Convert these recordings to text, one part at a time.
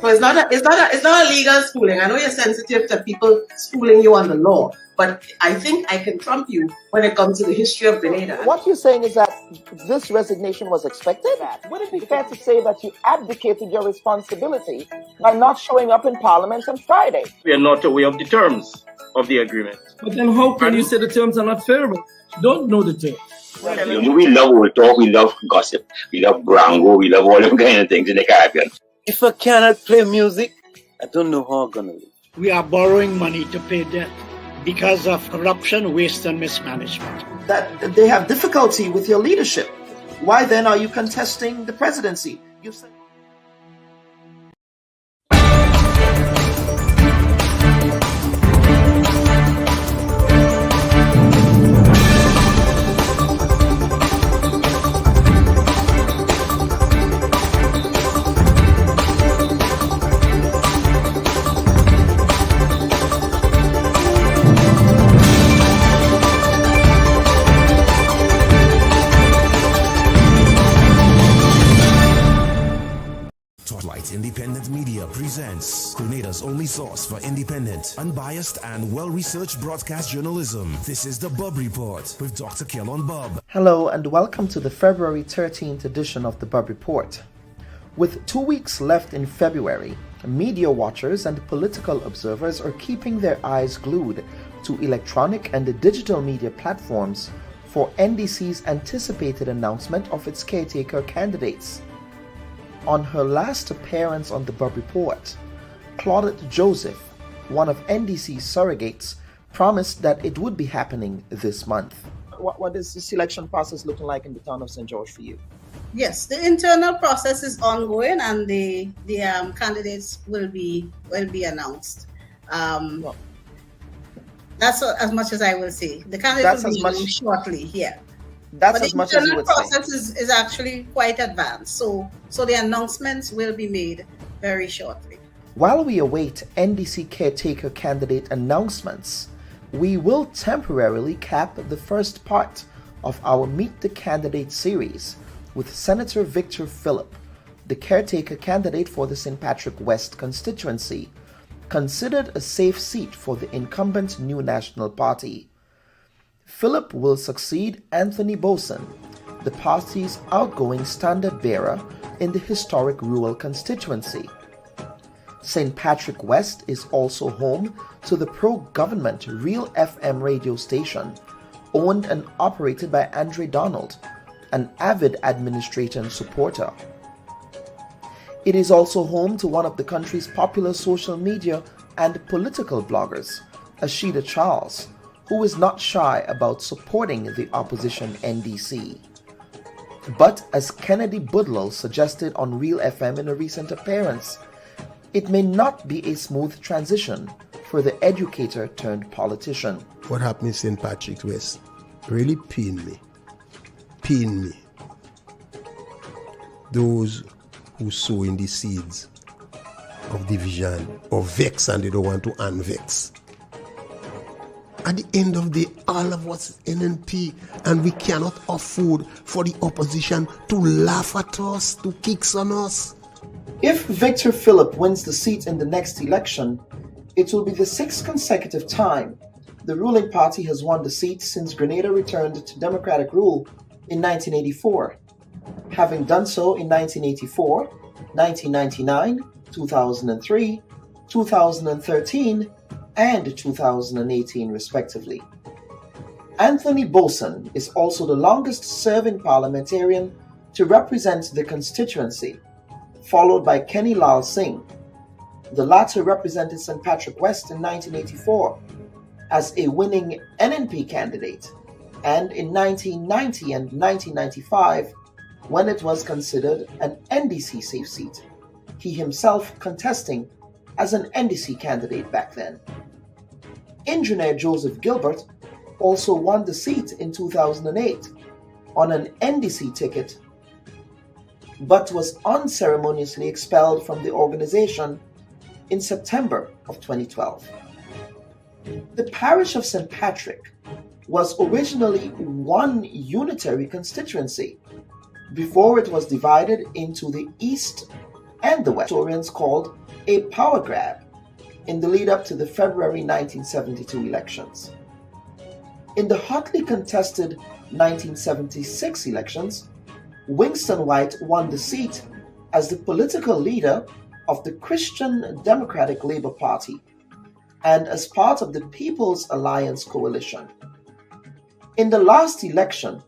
So it's not a legal schooling. I know you're sensitive to people schooling you on the law, but I think I can trump you when it comes to the history of Grenada. What you're saying is that this resignation was expected? Would it be fair to say that you abdicated your responsibility by not showing up in Parliament on Friday? We are not aware of the terms of the agreement. But then how can you say the terms are not favorable? You don't know the terms. We love old talk, we love gossip, we love brango, we love all them kind of things in the Caribbean. If I cannot play music, I don't know how I'm going to live. We are borrowing money to pay debt because of corruption, waste, and mismanagement. That they have difficulty with your leadership. Why then are you contesting the presidency? You've said Independent Media presents Grenada's only source for independent, unbiased, and well-researched broadcast journalism. This is the Bub Report with Dr. Kellon Bub. Hello and welcome to the February 13th edition of the Bub Report. With 2 weeks left in February, media watchers and political observers are keeping their eyes glued to electronic and digital media platforms for NDC's anticipated announcement of its caretaker candidates. On her last appearance on the Bub Report, Claudette Joseph, one of NDC's surrogates, promised that it would be happening this month. What is the selection process looking like in the town of St. George for you? Yes, the internal process is ongoing, and the candidates will be announced. That's as much as I will say. The candidates will be announced shortly here. That's as much as you would say. The internal process is actually quite advanced, so the announcements will be made very shortly. While we await NDC caretaker candidate announcements, we will temporarily cap the first part of our Meet the Candidate series with Senator Victor Philip, the caretaker candidate for the St. Patrick West constituency, considered a safe seat for the incumbent New National Party. Philip will succeed Anthony Boson, the party's outgoing standard-bearer in the historic rural constituency. St. Patrick West is also home to the pro-government Real FM radio station, owned and operated by Andre Donald, an avid administrator and supporter. It is also home to one of the country's popular social media and political bloggers, Ashida Charles, who is not shy about supporting the opposition NDC. But as Kennedy Budlow suggested on Real FM in a recent appearance, it may not be a smooth transition for the educator turned politician. What happened in St. Patrick's West really pained me. Pained me. Those who sow in the seeds of division or vex and they don't want to unvex. At the end of the day, all of us NNP, and we cannot afford for the opposition to laugh at us, to kick on us. If Victor Philip wins the seat in the next election, it will be the sixth consecutive time the ruling party has won the seat since Grenada returned to democratic rule in 1984, having done so in 1984, 1999, 2003, 2013, and 2018 respectively. Anthony Boson is also the longest serving parliamentarian to represent the constituency, followed by Kenny Lal Singh. The latter represented St. Patrick West in 1984 as a winning NNP candidate, and in 1990 and 1995 when it was considered an NDC safe seat, he himself contesting as an NDC candidate back then. Engineer Joseph Gilbert also won the seat in 2008, on an NDC ticket but was unceremoniously expelled from the organization in September of 2012. The parish of St. Patrick was originally one unitary constituency before it was divided into the east and the west. Historians called a power grab in the lead up to the February 1972 elections. In the hotly contested 1976 elections, Winston White won the seat as the political leader of the Christian Democratic Labour Party and as part of the People's Alliance coalition. In the last election,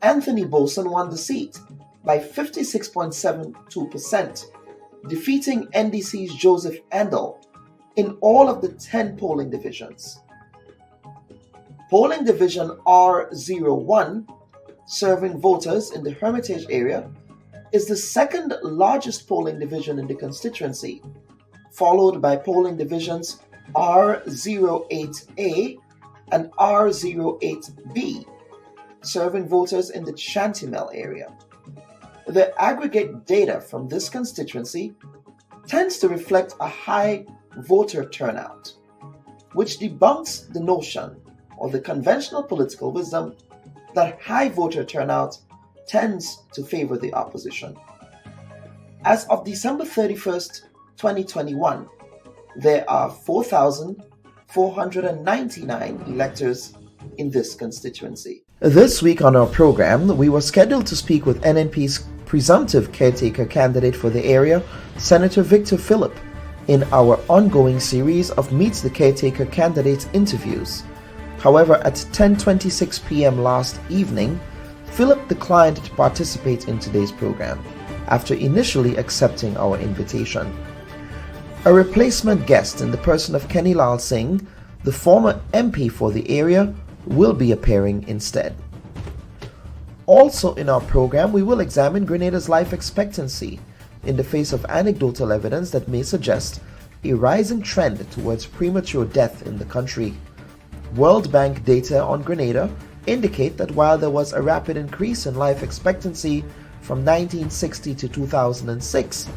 Anthony Boson won the seat by 56.72%, defeating NDC's Joseph Endel in all of the 10 polling divisions. Polling Division R01, serving voters in the Hermitage area, is the second largest polling division in the constituency, followed by polling divisions R08A and R08B, serving voters in the Chantymel area. The aggregate data from this constituency tends to reflect a high voter turnout, which debunks the notion or the conventional political wisdom that high voter turnout tends to favor the opposition. As of December 31st, 2021, there are 4,499 electors in this constituency. This week on our program, we were scheduled to speak with NNP's presumptive caretaker candidate for the area, Senator Victor Philip, in our ongoing series of Meet the Caretaker Candidates interviews. However, at 10:26 p.m. last evening, Philip declined to participate in today's program after initially accepting our invitation. A replacement guest in the person of Kenny Lal Singh, the former MP for the area, will be appearing instead. Also in our program, we will examine Grenada's life expectancy in the face of anecdotal evidence that may suggest a rising trend towards premature death in the country. World Bank data on Grenada indicate that while there was a rapid increase in life expectancy from 1960 to 2006,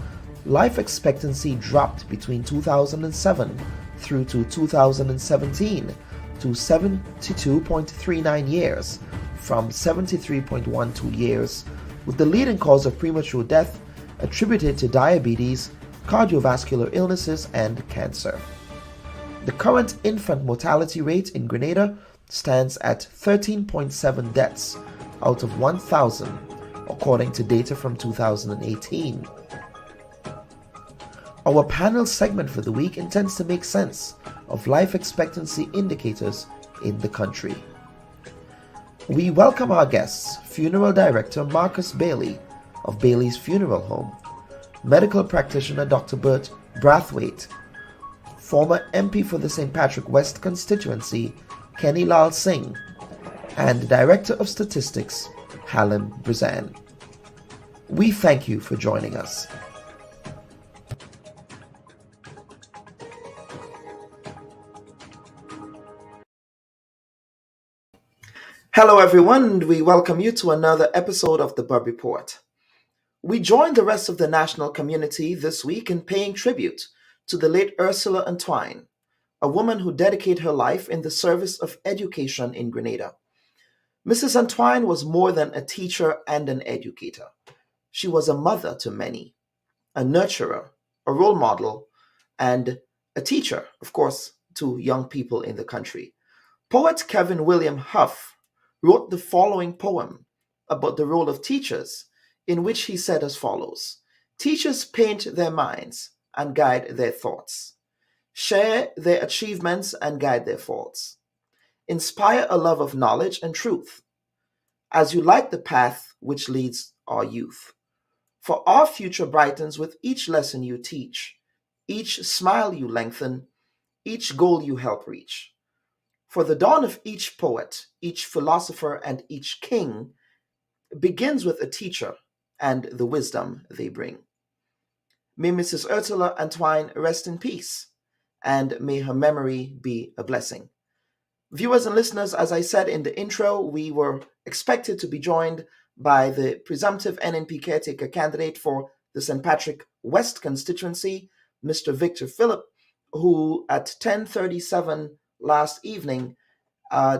life expectancy dropped between 2007 through to 2017 to 72.39 years from 73.12 years, with the leading cause of premature death attributed to diabetes, cardiovascular illnesses, and cancer. The current infant mortality rate in Grenada stands at 13.7 deaths out of 1,000, according to data from 2018. Our panel segment for the week intends to make sense of life expectancy indicators in the country. We welcome our guests, Funeral Director Marcus Bailey of Bailey's Funeral Home, Medical Practitioner Dr. Bert Brathwaite, former MP for the St. Patrick West constituency, Kenny Lal Singh, and Director of Statistics, Halim Brizan. We thank you for joining us. Hello everyone, and we welcome you to another episode of the Bub Report. We join the rest of the national community this week in paying tribute to the late Ursula Antwine, a woman who dedicated her life in the service of education in Grenada. Mrs. Antwine was more than a teacher and an educator. She was a mother to many, a nurturer, a role model, and a teacher, of course, to young people in the country. Poet Kevin William Huff wrote the following poem about the role of teachers, in which he said as follows: "Teachers paint their minds and guide their thoughts, share their achievements and guide their faults, inspire a love of knowledge and truth, as you light the path which leads our youth. For our future brightens with each lesson you teach, each smile you lengthen, each goal you help reach. For the dawn of each poet, each philosopher, and each king begins with a teacher and the wisdom they bring." May Mrs. Ursula Antwine rest in peace, and may her memory be a blessing. Viewers and listeners, as I said in the intro, we were expected to be joined by the presumptive NNP caretaker candidate for the St. Patrick West constituency, Mr. Victor Phillip, who at 10:37 last evening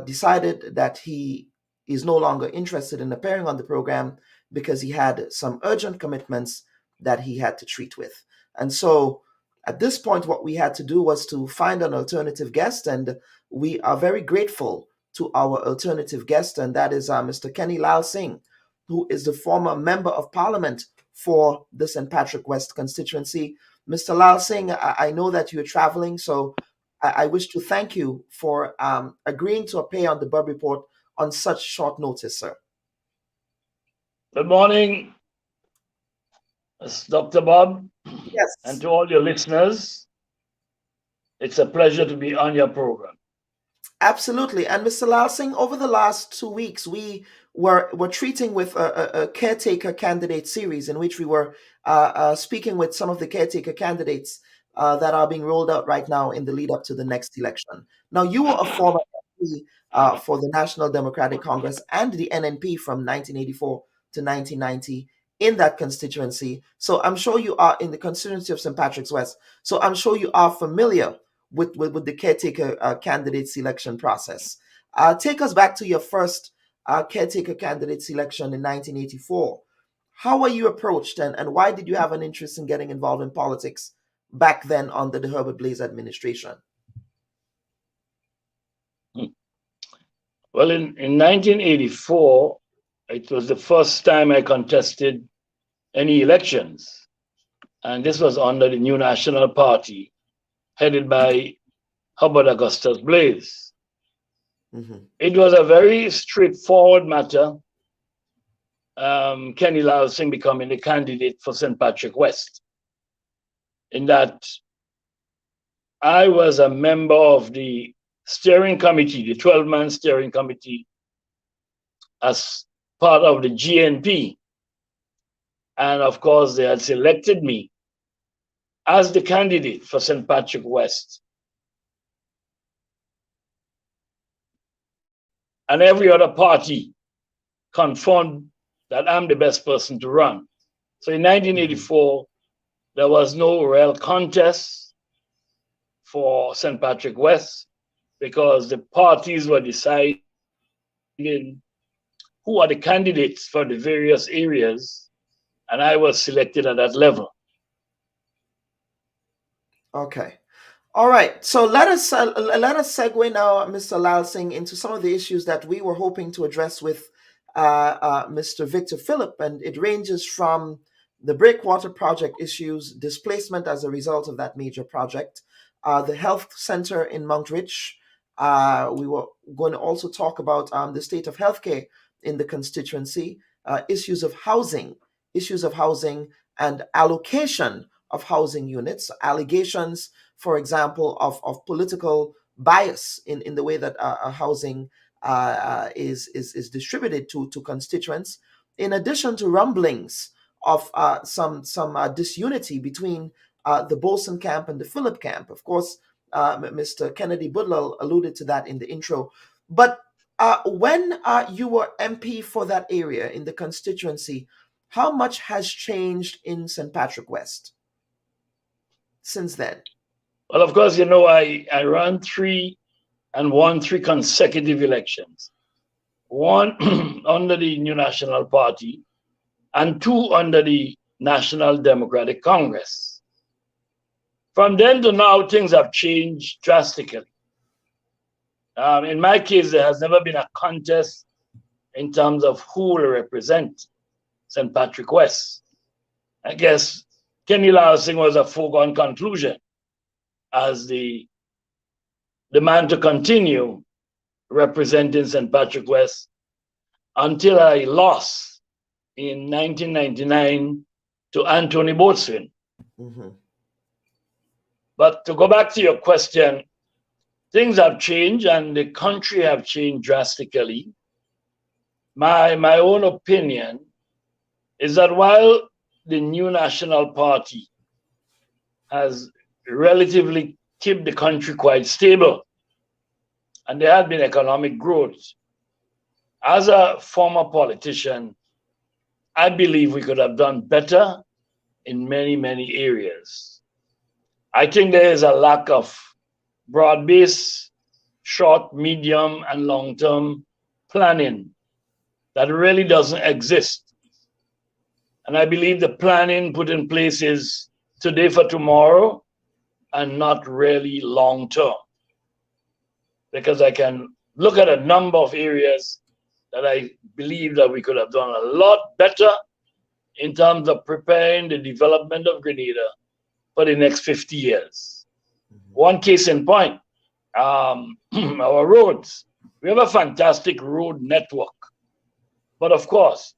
decided that he is no longer interested in appearing on the program because he had some urgent commitments that he had to treat with. And so at this point, what we had to do was to find an alternative guest, and we are very grateful to our alternative guest, and that is Mr. Kenny Lal Singh, who is the former Member of Parliament for the St. Patrick West constituency. Mr. Lal Singh, I know that you're traveling, so I wish to thank you for agreeing to appear on the Bub Report on such short notice, sir. Good morning, Dr. Bob. Yes. And to all your listeners, it's a pleasure to be on your program. Absolutely. And Mr. Lal Singh, over the last 2 weeks, we were treating with a caretaker candidate series in which we were speaking with some of the caretaker candidates that are being rolled out right now in the lead up to the next election. Now, you were a former MP for the National Democratic Congress and the NNP from 1984 to 1990 in that constituency. So I'm sure you are in the constituency of St. Patrick's West. So I'm sure you are familiar with the caretaker candidate selection process. Take us back to your first caretaker candidate selection in 1984. How were you approached, and why did you have an interest in getting involved in politics back then under the Herbert Blaise administration? Well, in 1984, it was the first time I contested any elections. And this was under the New National Party, headed by Herbert Augustus Blaise. Mm-hmm. It was a very straightforward matter. Kenny Lal Singh becoming the candidate for St. Patrick West, in that I was a member of the steering committee, the 12-man steering committee, as part of the GNP. And of course, they had selected me as the candidate for St. Patrick West. And every other party confirmed that I'm the best person to run. So in 1984, there was no real contest for St. Patrick West because the parties were deciding who are the candidates for the various areas, and I was selected at that level. Okay. All right. So let us segue now, Mr. Lal Singh, into some of the issues that we were hoping to address with Mr. Victor Phillip, and it ranges from the breakwater project issues, displacement as a result of that major project, the health center in Mount Rich. We were going to also talk about the state of healthcare in the constituency, issues of housing and allocation of housing units, allegations, for example, of political bias in the way that housing is distributed to constituents, in addition to rumblings of some disunity between the Bolson camp and the Phillip camp. Of course, Mr. Kennedy Budlell alluded to that in the intro. But when you were MP for that area in the constituency, how much has changed in St. Patrick West since then? Well, of course, you know, I ran 3 and won 3 consecutive elections. 1 under the New National Party and 2 under the National Democratic Congress. From then to now, things have changed drastically. In my case, there has never been a contest in terms of who will represent St. Patrick West. I guess Kenny Lal Singh was a foregone conclusion as the man to continue representing St. Patrick West until I lost in 1999 to Anthony Boatswain. Mm-hmm. But to go back to your question, things have changed and the country have changed drastically. My own opinion is that while the New National Party has relatively kept the country quite stable, and there had been economic growth. As a former politician, I believe we could have done better in many, many areas. I think there is a lack of broad-based, short, medium, and long-term planning that really doesn't exist. And I believe the planning put in place is today for tomorrow and not really long-term. Because I can look at a number of areas that I believe that we could have done a lot better in terms of preparing the development of Grenada for the next 50 years. One case in point, our roads. We have a fantastic road network, but of course,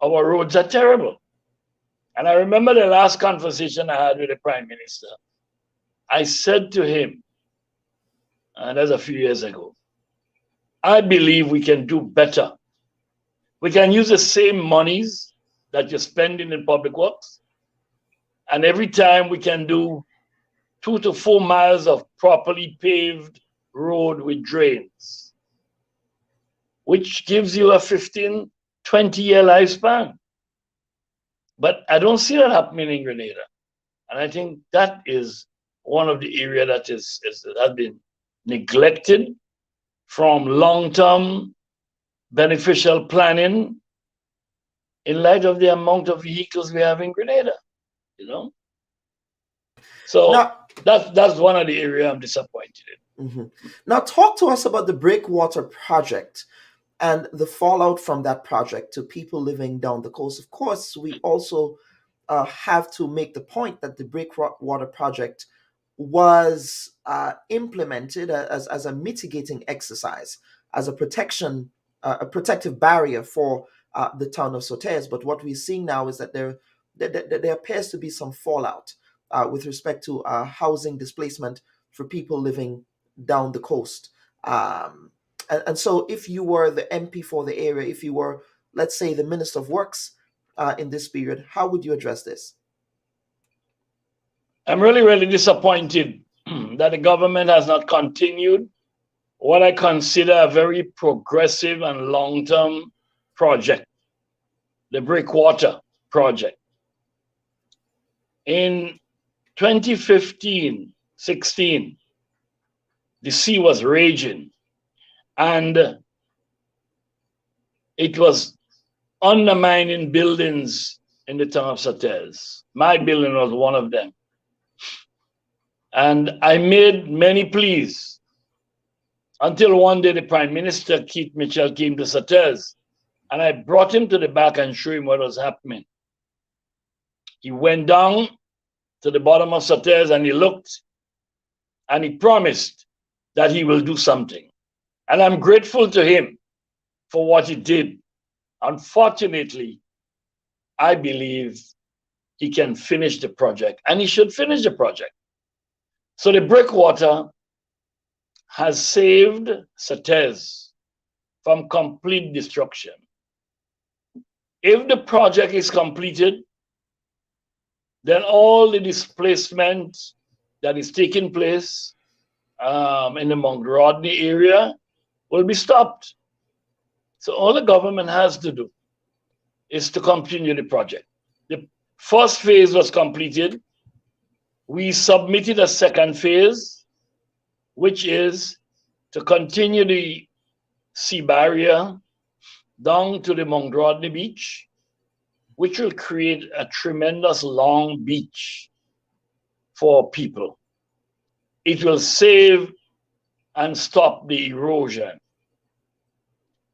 our roads are terrible. And I remember the last conversation I had with the Prime Minister. I said to him, and that's a few years ago, I believe we can do better. We can use the same monies that you're spending in public works, and every time we can do 2 to 4 miles of properly paved road with drains, which gives you a 15, 20-year lifespan. But I don't see that happening in Grenada. And I think that is one of the areas that has been neglected from long-term beneficial planning in light of the amount of vehicles we have in Grenada, you know? So now, that's one of the areas I'm disappointed in. mm-hmm. Now, talk to us about the Breakwater project and the fallout from that project to people living down the coast. Of course, we also have to make the point that the Breakwater project was implemented as a mitigating exercise, as a protective barrier for the town of Sotes. But what we're seeing now is that there appears to be some fallout with respect to housing displacement for people living down the coast. And so if you were the MP for the area, if you were, let's say, the Minister of Works in this period, how would you address this? I'm really, really disappointed that the government has not continued what I consider a very progressive and long-term project, the Breakwater project. In 2015-16, the sea was raging, and it was undermining buildings in the town of Sotes. My building was one of them. And I made many pleas until one day the Prime Minister, Keith Mitchell, came to Sotes, and I brought him to the back and showed him what was happening. He went down to the bottom of Sotes and he looked, and he promised that he will do something. And I'm grateful to him for what he did. Unfortunately, I believe he can finish the project, and he should finish the project. So the Breakwater has saved Sotes from complete destruction. If the project is completed, then all the displacement that is taking place in the Mount Rodney area will be stopped. So all the government has to do is to continue the project. The first phase was completed. We submitted a second phase, which is to continue the sea barrier down to the Mount Rodney beach, which will create a tremendous long beach for people. It will save and stop the erosion.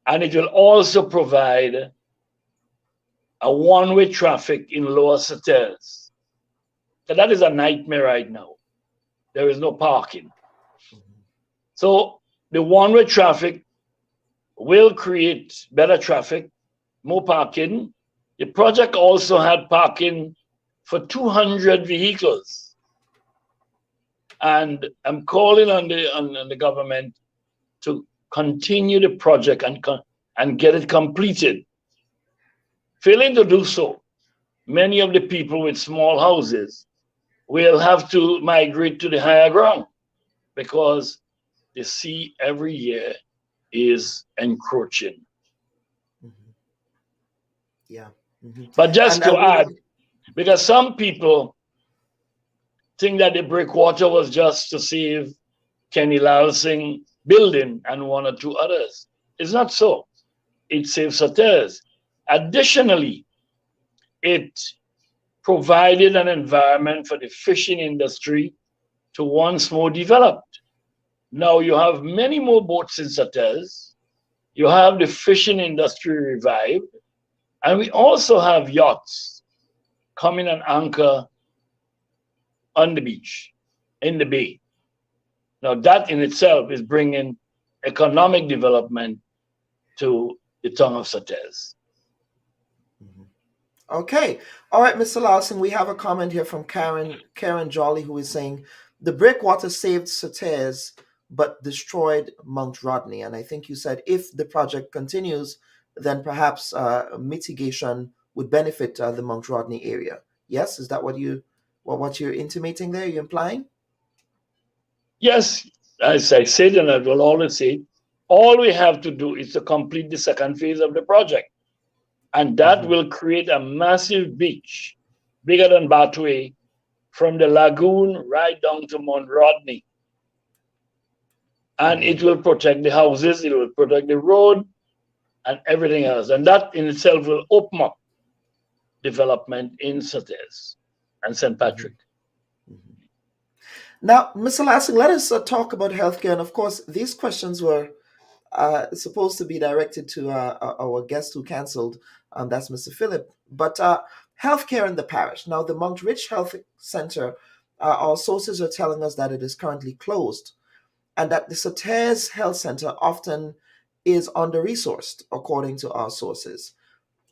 And it will also provide a one-way traffic in Lower Sotes. So that is a nightmare right now. There is no parking. So the one-way traffic will create better traffic, more parking. The project also had parking for 200 vehicles. And I'm calling on the government to continue the project and get it completed. Failing to do so, many of the people with small houses will have to migrate to the higher ground, because they see every year is encroaching. Yeah. But just to we- add, because some people think that the breakwater was just to save Kenny Lal Singh building and one or two others. It's not so. It saves hotels. Additionally, it provided an environment for the fishing industry to once more develop. Now you have many more boats in hotels. You have the fishing industry revived. And we also have yachts coming and anchor on the beach, in the bay. Now that in itself is bringing economic development to the town of Sates. Okay. All right, Mr. Lawson, we have a comment here from Karen Jolly, who is saying, the breakwater saved Sates, but destroyed Mount Rodney. And I think you said if the project continues, then perhaps mitigation would benefit the Mount Rodney area. Yes, is that what you're intimating there? You're implying? Yes, as I said, and I will always say, all we have to do is to complete the second phase of the project. And that will create a massive beach, bigger than Batway, from the lagoon right down to Mount Rodney. And it will protect the houses, it will protect the road, and everything else. And that in itself will open up development in Sates and St. Patrick. Now, Mr. Lassing, let us talk about healthcare. And of course, these questions were supposed to be directed to our guest who canceled, that's Mr. Philip. But healthcare in the parish. Now, the Mount Rich Health Center, our sources are telling us that it is currently closed and that the Sates Health Center often is under-resourced, according to our sources.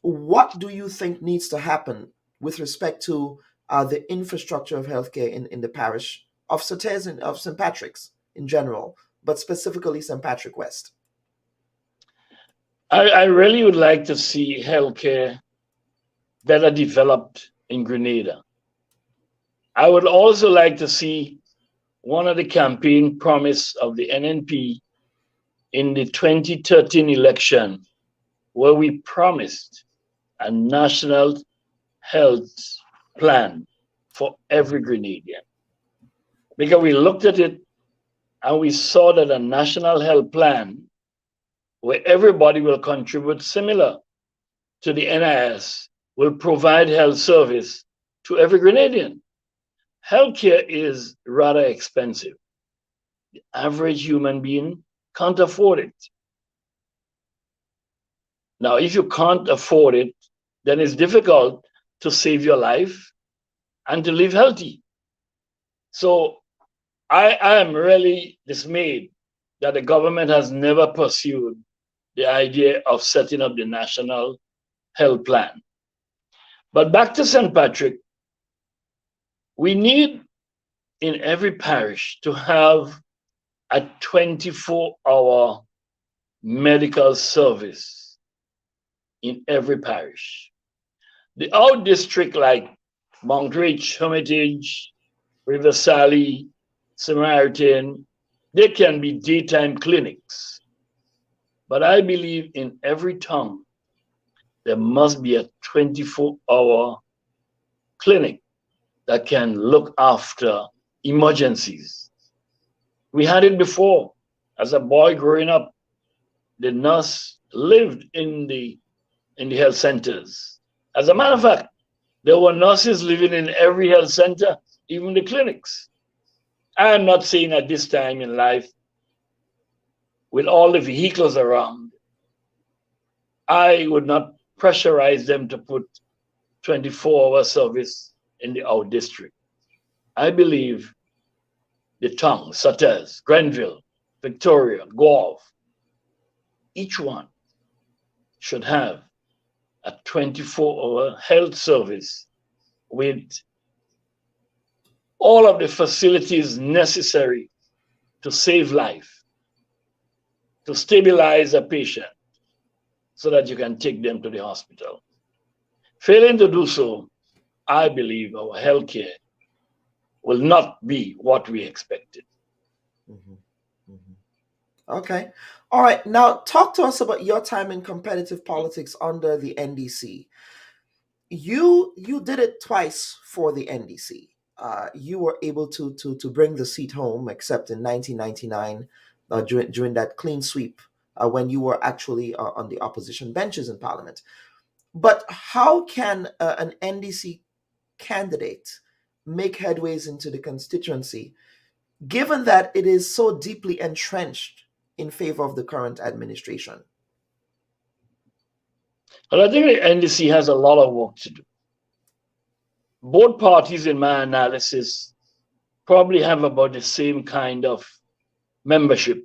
What do you think needs to happen with respect to the infrastructure of healthcare in the parish of Sates and of St. Patrick's in general, but specifically St. Patrick West? I really would like to see healthcare better developed in Grenada. I would also like to see one of the campaign promise of the NNP in the 2013 election, where we promised a national health plan for every Grenadian. Because we looked at it and we saw that a national health plan where everybody will contribute similar to the NIS will provide health service to every Grenadian. Healthcare is rather expensive. The average human being can't afford it. Now, if you can't afford it, then it's difficult to save your life and to live healthy. So I am really dismayed that the government has never pursued the idea of setting up the national health plan. But back to St. Patrick, we need in every parish to have a 24-hour medical service in every parish. The out district like Mount Rich, Hermitage, River Sally, Samaritan, they can be daytime clinics. But I believe in every town, there must be a 24-hour clinic that can look after emergencies. We had it before. As a boy growing up, the nurse lived in the health centers. As a matter of fact, there were nurses living in every health center, even the clinics. I am not saying at this time in life, with all the vehicles around, I would not pressurize them to put 24-hour service in the out district. I believe the town, Sates, Grenville, Victoria, Gove, each one should have a 24-hour health service with all of the facilities necessary to save life, to stabilize a patient so that you can take them to the hospital. Failing to do so, I believe our healthcare will not be what we expected. Mm-hmm. Mm-hmm. Okay. All right. Now, talk to us about your time in competitive politics under the NDC. You did it twice for the NDC. You were able to bring the seat home, except in 1999 during that clean sweep when you were actually on the opposition benches in Parliament. But how can an NDC candidate make headways into the constituency, given that it is so deeply entrenched in favor of the current administration? Well, I think the NDC has a lot of work to do. Both parties, in my analysis, probably have about the same kind of membership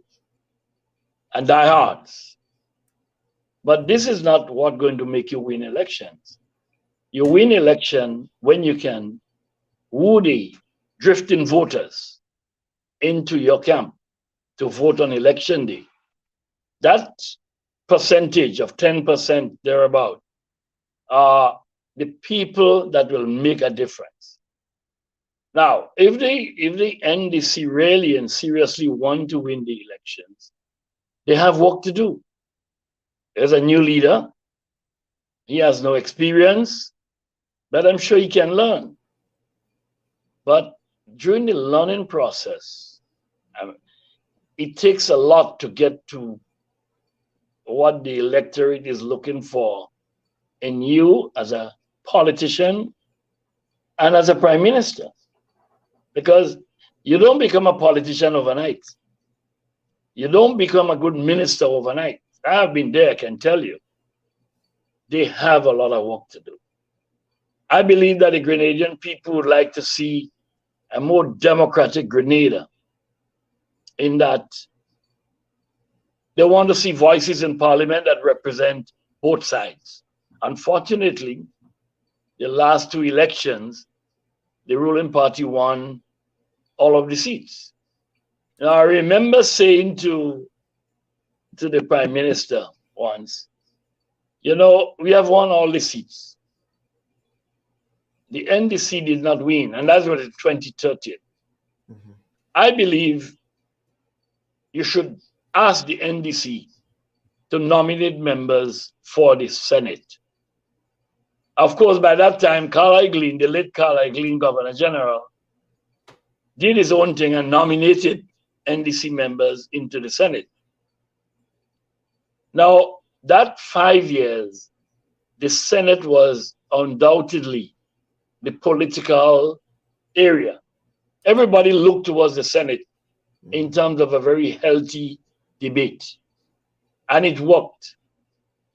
and diehards. But this is not what's going to make you win elections. You win election when you can woo the drifting voters into your camp to vote on election day. That percentage of 10% thereabout are the people that will make a difference. Now, if the NDC really and seriously want to win the elections, they have work to do. There's a new leader. He has no experience, but I'm sure he can learn. But during the learning process, it takes a lot to get to what the electorate is looking for in you as a politician and as a prime minister. Because you don't become a politician overnight. You don't become a good minister overnight. I've been there, I can tell you. They have a lot of work to do. I believe that the Grenadian people would like to see a more democratic Grenada, in that they want to see voices in parliament that represent both sides. Unfortunately, the last two elections, the ruling party won all of the seats. Now, I remember saying to the prime minister once, you know, we have won all the seats. The NDC did not win, and that was in 2013. Mm-hmm. I believe you should ask the NDC to nominate members for the Senate. Of course, by that time, Carl Eiglin, the late Carl Eiglin, Governor General, did his own thing and nominated NDC members into the Senate. Now, that 5 years, the Senate was undoubtedly the political area. Everybody looked towards the Senate in terms of a very healthy debate. And it worked.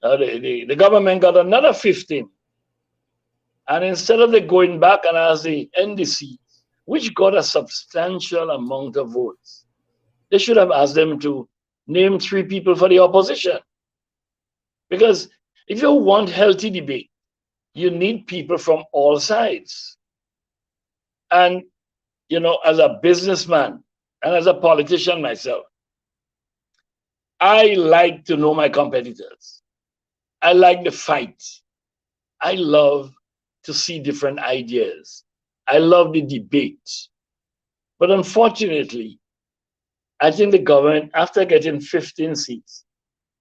The government got another 15. And instead of the going back and ask the NDC, which got a substantial amount of votes, they should have asked them to name 3 people for the opposition. Because if you want healthy debate, you need people from all sides. And, you know, as a businessman and as a politician myself, I like to know my competitors. I like the fight. I love to see different ideas. I love the debate. But unfortunately, I think the government, after getting 15 seats,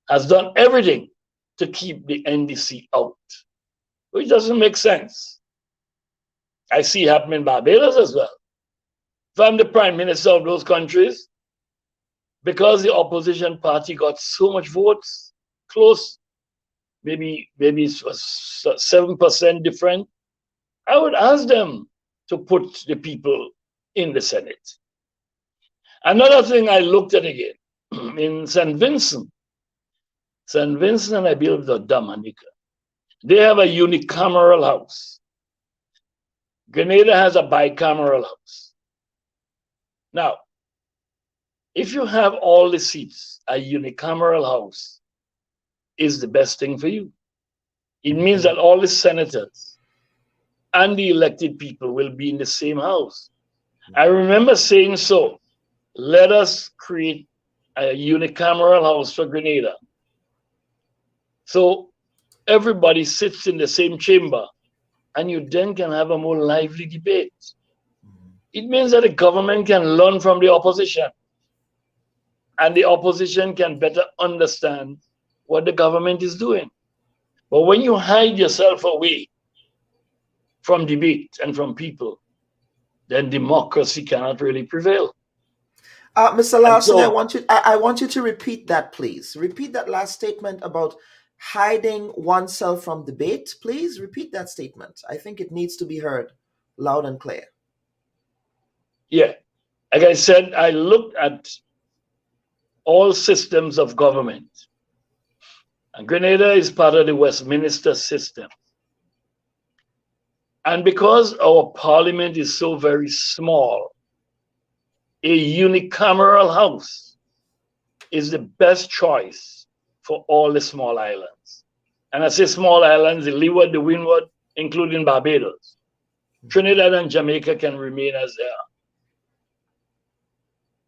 has done everything to keep the NDC out, which doesn't make sense. I see it happen in Barbados as well. If I'm the prime minister of those countries, because the opposition party got so much votes, close, maybe it was 7% different, I would ask them to put the people in the Senate. Another thing I looked at again, in St. Vincent and I believe the Dominica, they have a unicameral house. Grenada has a bicameral house. Now, if you have all the seats, a unicameral house is the best thing for you. It means that all the senators and the elected people will be in the same house. I remember saying so. Let us create a unicameral house for Grenada. So everybody sits in the same chamber and you then can have a more lively debate. It means that the government can learn from the opposition. and the opposition can better understand what the government is doing. But when you hide yourself away from debate and from people, then democracy cannot really prevail. Mr. Larson, so- I want you to repeat that, please. Repeat that last statement about hiding oneself from debate. Please repeat that statement. I think it needs to be heard loud and clear. Yeah, like I said, I looked at all systems of government. And Grenada is part of the Westminster system. And because our parliament is so very small, a unicameral house is the best choice for all the small islands. And I say small islands, the Leeward, the Windward, including Barbados. Trinidad and Jamaica can remain as they are.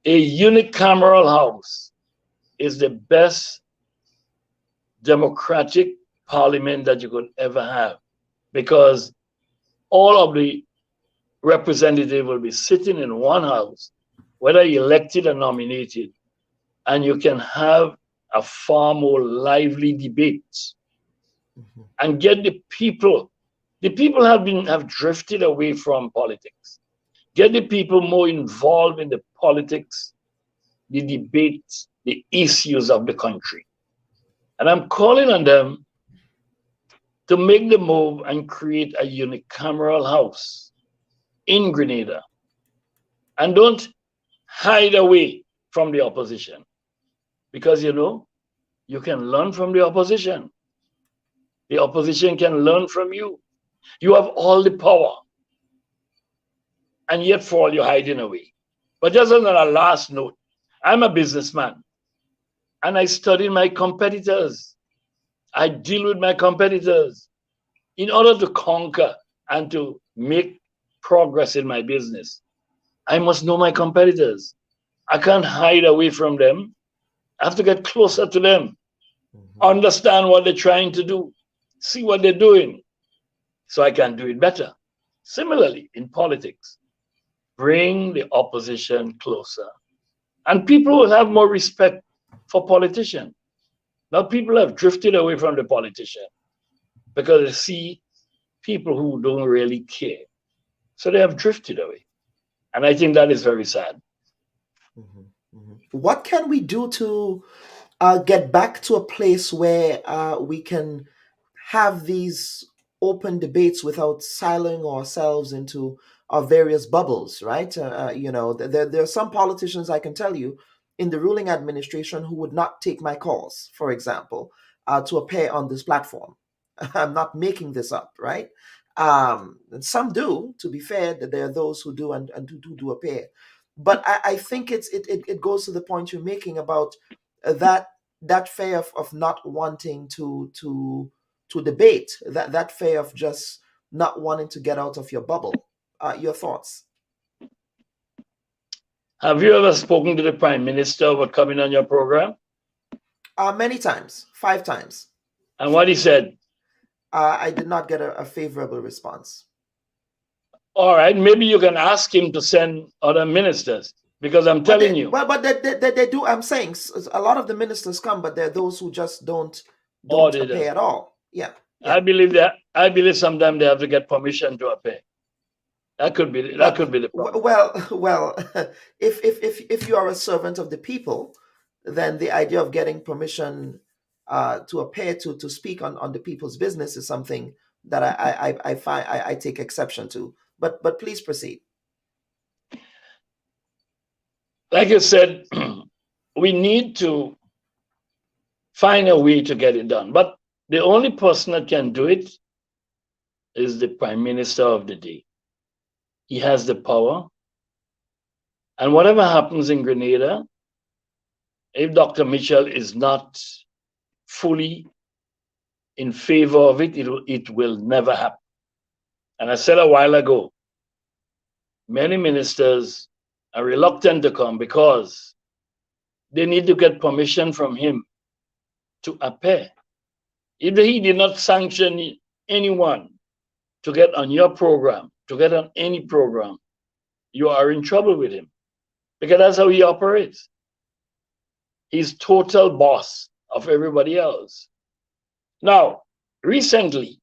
A unicameral house is the best democratic parliament that you could ever have, because all of the representatives will be sitting in one house, whether elected or nominated, and you can have a far more lively debate and get the people. The people have drifted away from politics. Get the people more involved in the politics, the debates, the issues of the country. And I'm calling on them to make the move and create a unicameral house in Grenada. And don't hide away from the opposition. Because, you know, you can learn from the opposition. The opposition can learn from you. You have all the power. And yet for all you're hiding away. But just on a last note, I'm a businessman. And I study my competitors. I deal with my competitors. In order to conquer and to make progress in my business, I must know my competitors. I can't hide away from them. I have to get closer to them, understand what they're trying to do, see what they're doing, so I can do it better. Similarly, in politics, bring the opposition closer. And people will have more respect for politicians. Now people have drifted away from the politician because they see people who don't really care. So they have drifted away. And I think that is very sad. What can we do to get back to a place where we can have these open debates without siloing ourselves into our various bubbles, right? You know, there are some politicians, I can tell you, in the ruling administration who would not take my calls, for example, to appear on this platform. I'm not making this up, right? And some do, to be fair, that there are those who do and do appear. But I think it goes to the point you're making about that fear of not wanting to debate, that fear of just not wanting to get out of your bubble. Your thoughts? Have you ever spoken to the Prime Minister about coming on your program? Many times, 5 times. And what he said? I did not get a favorable response. All right, maybe you can ask him to send other ministers, because I'm telling you. Well, but they do. I'm saying a lot of the ministers come, but there are those who just don't appear at all. Yeah. I believe sometimes they have to get permission to appear. That could be the problem. Well, if you are a servant of the people, then the idea of getting permission to appear to speak on the people's business is something that I take exception to. But please proceed. Like you said, we need to find a way to get it done. But the only person that can do it is the Prime Minister of the day. He has the power. And whatever happens in Grenada, if Dr. Mitchell is not fully in favor of it, it will never happen. And I said a while ago, many ministers are reluctant to come because they need to get permission from him to appear. If he did not sanction anyone to get on your program, to get on any program, you are in trouble with him, because that's how he operates. He's total boss of everybody else. Now, recently,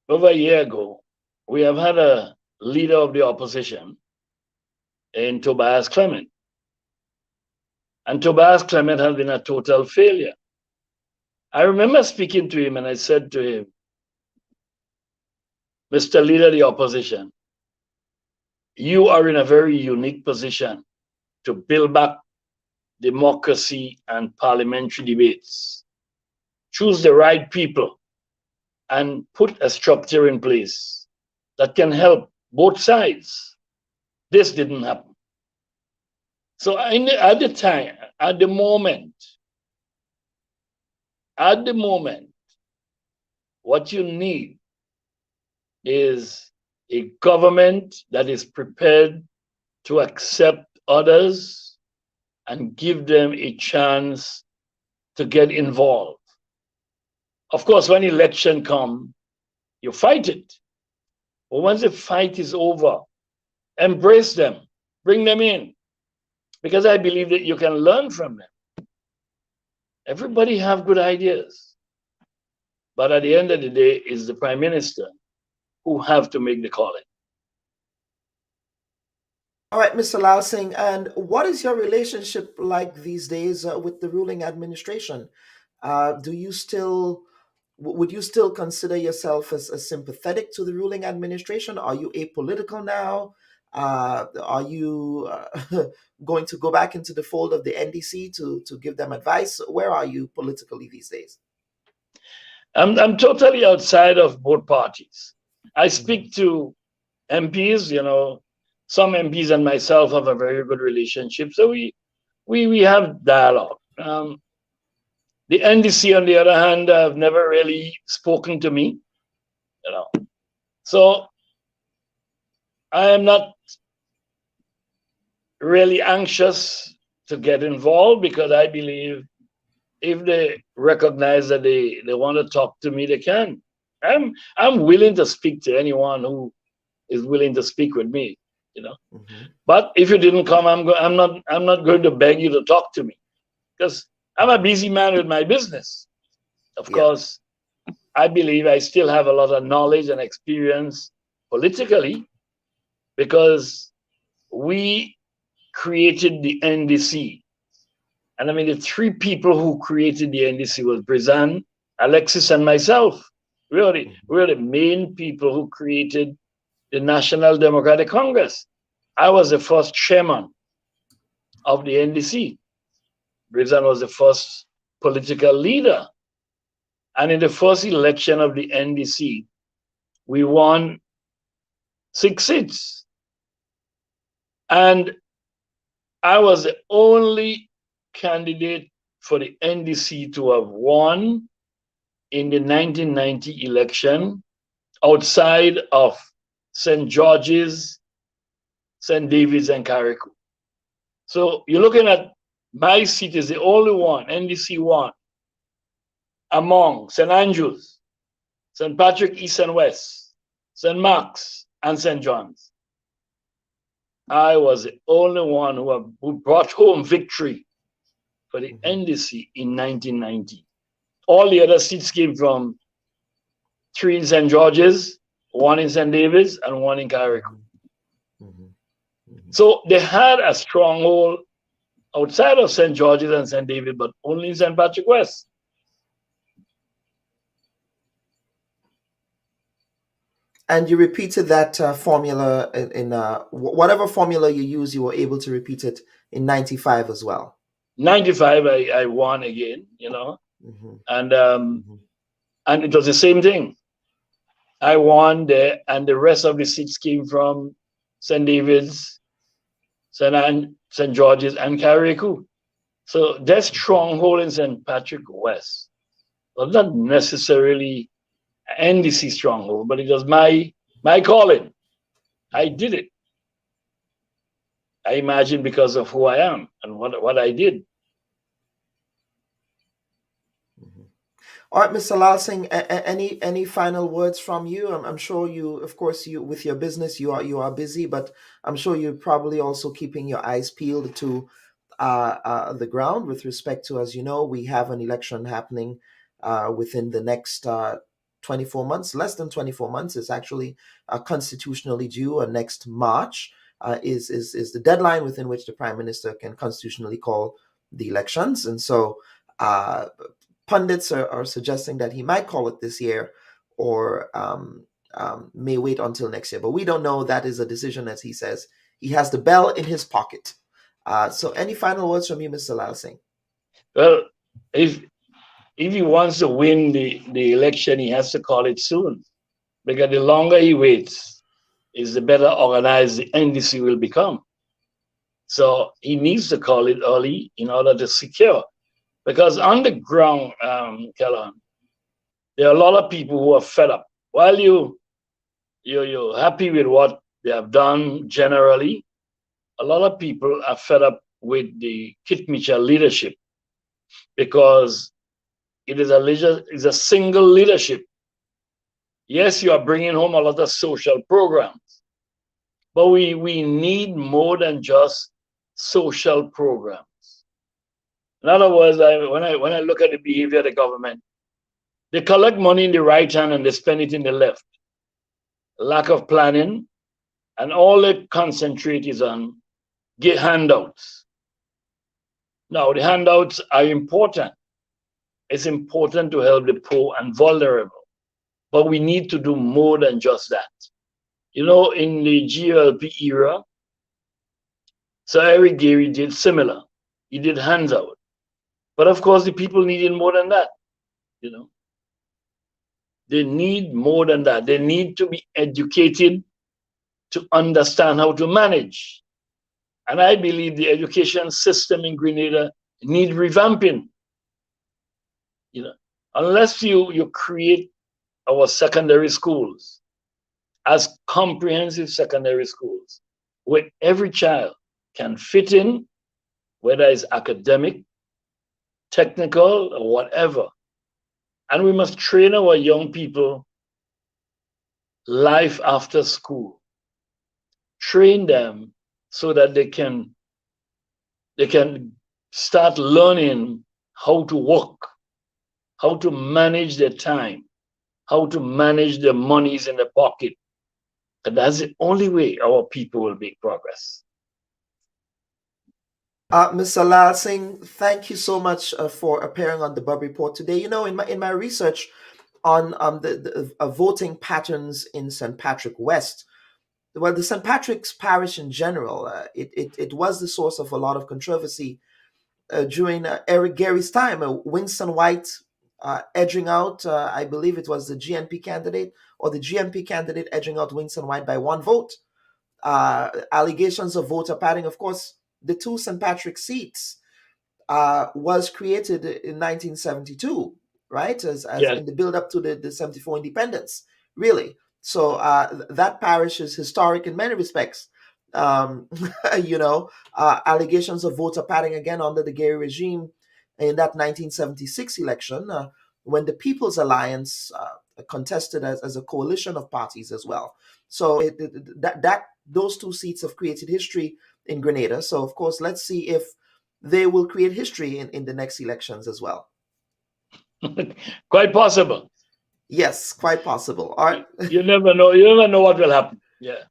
over a year ago, we have had a leader of the opposition in Tobias Clement. And Tobias Clement has been a total failure. I remember speaking to him and I said to him, Mr. Leader of the opposition, you are in a very unique position to build back democracy and parliamentary debates. Choose the right people and put a structure in place that can help both sides. This didn't happen. So at the moment, what you need is a government that is prepared to accept others and give them a chance to get involved. Of course, when election come, you fight it. But once the fight is over, embrace them, bring them in, because I believe that you can learn from them. Everybody have good ideas, but at the end of the day, it's the Prime Minister who have to make the calling. All right, Mr. Lal Singh, and what is your relationship like these days with the ruling administration? Would you still consider yourself as sympathetic to the ruling administration? Are you apolitical now? Are you going to go back into the fold of the NDC to give them advice? Where are you politically these days? I'm totally outside of both parties. I speak to MPs, some MPs and myself have a very good relationship. So we have dialogue. The NDC, on the other hand, have never really spoken to me, So I am not really anxious to get involved because I believe if they recognize that they want to talk to me, they can. I'm willing to speak to anyone who is willing to speak with me, But if you didn't come, I'm not going to beg you to talk to me because I'm a busy man with my business. Of course, I believe I still have a lot of knowledge and experience politically because we created the NDC. And I mean, the three people who created the NDC was Brizan, Alexis, and myself. We were the main people who created the National Democratic Congress. I was the first chairman of the NDC. Brizan was the first political leader. And in the first election of the NDC, we won 6 seats. And I was the only candidate for the NDC to have won in the 1990 election outside of St. George's, St. David's, and Caretaker. So you're looking at my seat is the only one, NDC won, among St. Andrews, St. Patrick East and West, St. Mark's, and St. John's. I was the only one who brought home victory for the NDC in 1990. All the other seats came from 3 in St. George's, 1 in St. David's, and 1 in Caretaker. So they had a stronghold outside of St. George's and St. David, but only in St. Patrick West. And you repeated that formula in whatever formula you use, you were able to repeat it in 95 as well. 95, I won again, and it was the same thing. I won there, and the rest of the seats came from St. David's, St. George's, and Caretaker. So that stronghold in St. Patrick West was not necessarily NDC stronghold, but it was my calling. I did it. I imagine because of who I am and what I did. All right, Mr. Lal Singh, any final words from you? I'm sure you, of course, with your business, you are busy, but I'm sure you're probably also keeping your eyes peeled to the ground with respect to, as you know, we have an election happening within the next 24 months, less than 24 months. It's actually constitutionally due. Next March is the deadline within which the Prime Minister can constitutionally call the elections. And so pundits are suggesting that he might call it this year or may wait until next year. But we don't know. That is a decision, as he says. He has the bell in his pocket. So any final words from you, Mr. Lal Singh? Well, if he wants to win the election, he has to call it soon. Because the longer he waits, is the better organized the NDC will become. So he needs to call it early in order to secure. Because on the ground, Kellan, there are a lot of people who are fed up. While you're happy with what they have done generally, a lot of people are fed up with the Kit Mitchell leadership because it is a single leadership. Yes, you are bringing home a lot of social programs, but we need more than just social programs. In other words, when I look at the behavior of the government, they collect money in the right hand and they spend it in the left. Lack of planning, and all they concentrate is on get handouts. Now, the handouts are important. It's important to help the poor and vulnerable, but we need to do more than just that. You know, in the GLP era, Sir Eric Gary did similar. He did handout. But of course, the people needed more than that, you know. They need more than that. They need to be educated to understand how to manage. And I believe the education system in Grenada needs revamping. You know, unless you create our secondary schools as comprehensive secondary schools, where every child can fit in, whether it's academic, technical, or whatever. And we must train our young people life after school. Train them so that they can start learning how to work, how to manage their time, how to manage their monies in their pocket. And that's the only way our people will make progress. Mr. Lal Singh, thank you so much for appearing on the Bub Report today. You know, in my research on the voting patterns in St. Patrick West, well, the St. Patrick's Parish in general, it was the source of a lot of controversy during Eric Gary's time. Winston White edging out, I believe it was the GNP candidate, or the GMP candidate edging out Winston White by 1 vote. Allegations of voter padding, of course. The 2 St. Patrick seats was created in 1972, right? As Yes. in the build up to the 74 independence, really. So that parish is historic in many respects. You know, allegations of voter padding again under the Gary regime in that 1976 election, when the People's Alliance contested as a coalition of parties as well. So those 2 seats have created history in Grenada. So, of course, let's see if they will create history in the next elections as well. Quite possible. Yes, quite possible. All right. You never know. You never know what will happen. Yeah.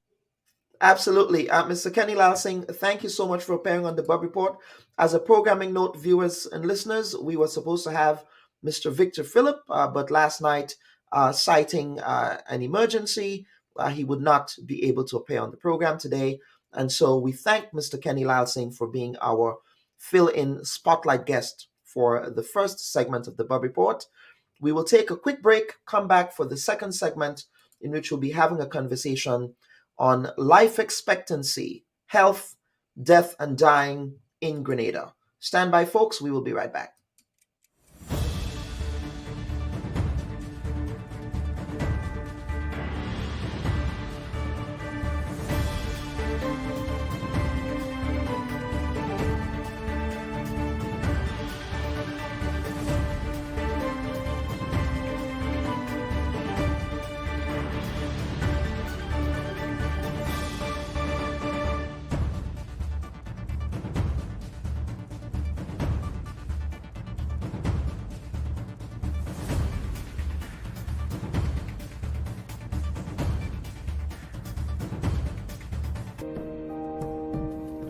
Absolutely. Mr. Kenny Lal Singh, thank you so much for appearing on the Bub Report. As a programming note, viewers and listeners, we were supposed to have Mr. Victor Phillip, but last night, citing an emergency, he would not be able to appear on the program today. And so we thank Mr. Kenny Lal Singh for being our fill-in spotlight guest for the first segment of the Bub Report. We will take a quick break, come back for the second segment, in which we'll be having a conversation on life expectancy, health, death, and dying in Grenada. Stand by, folks. We will be right back.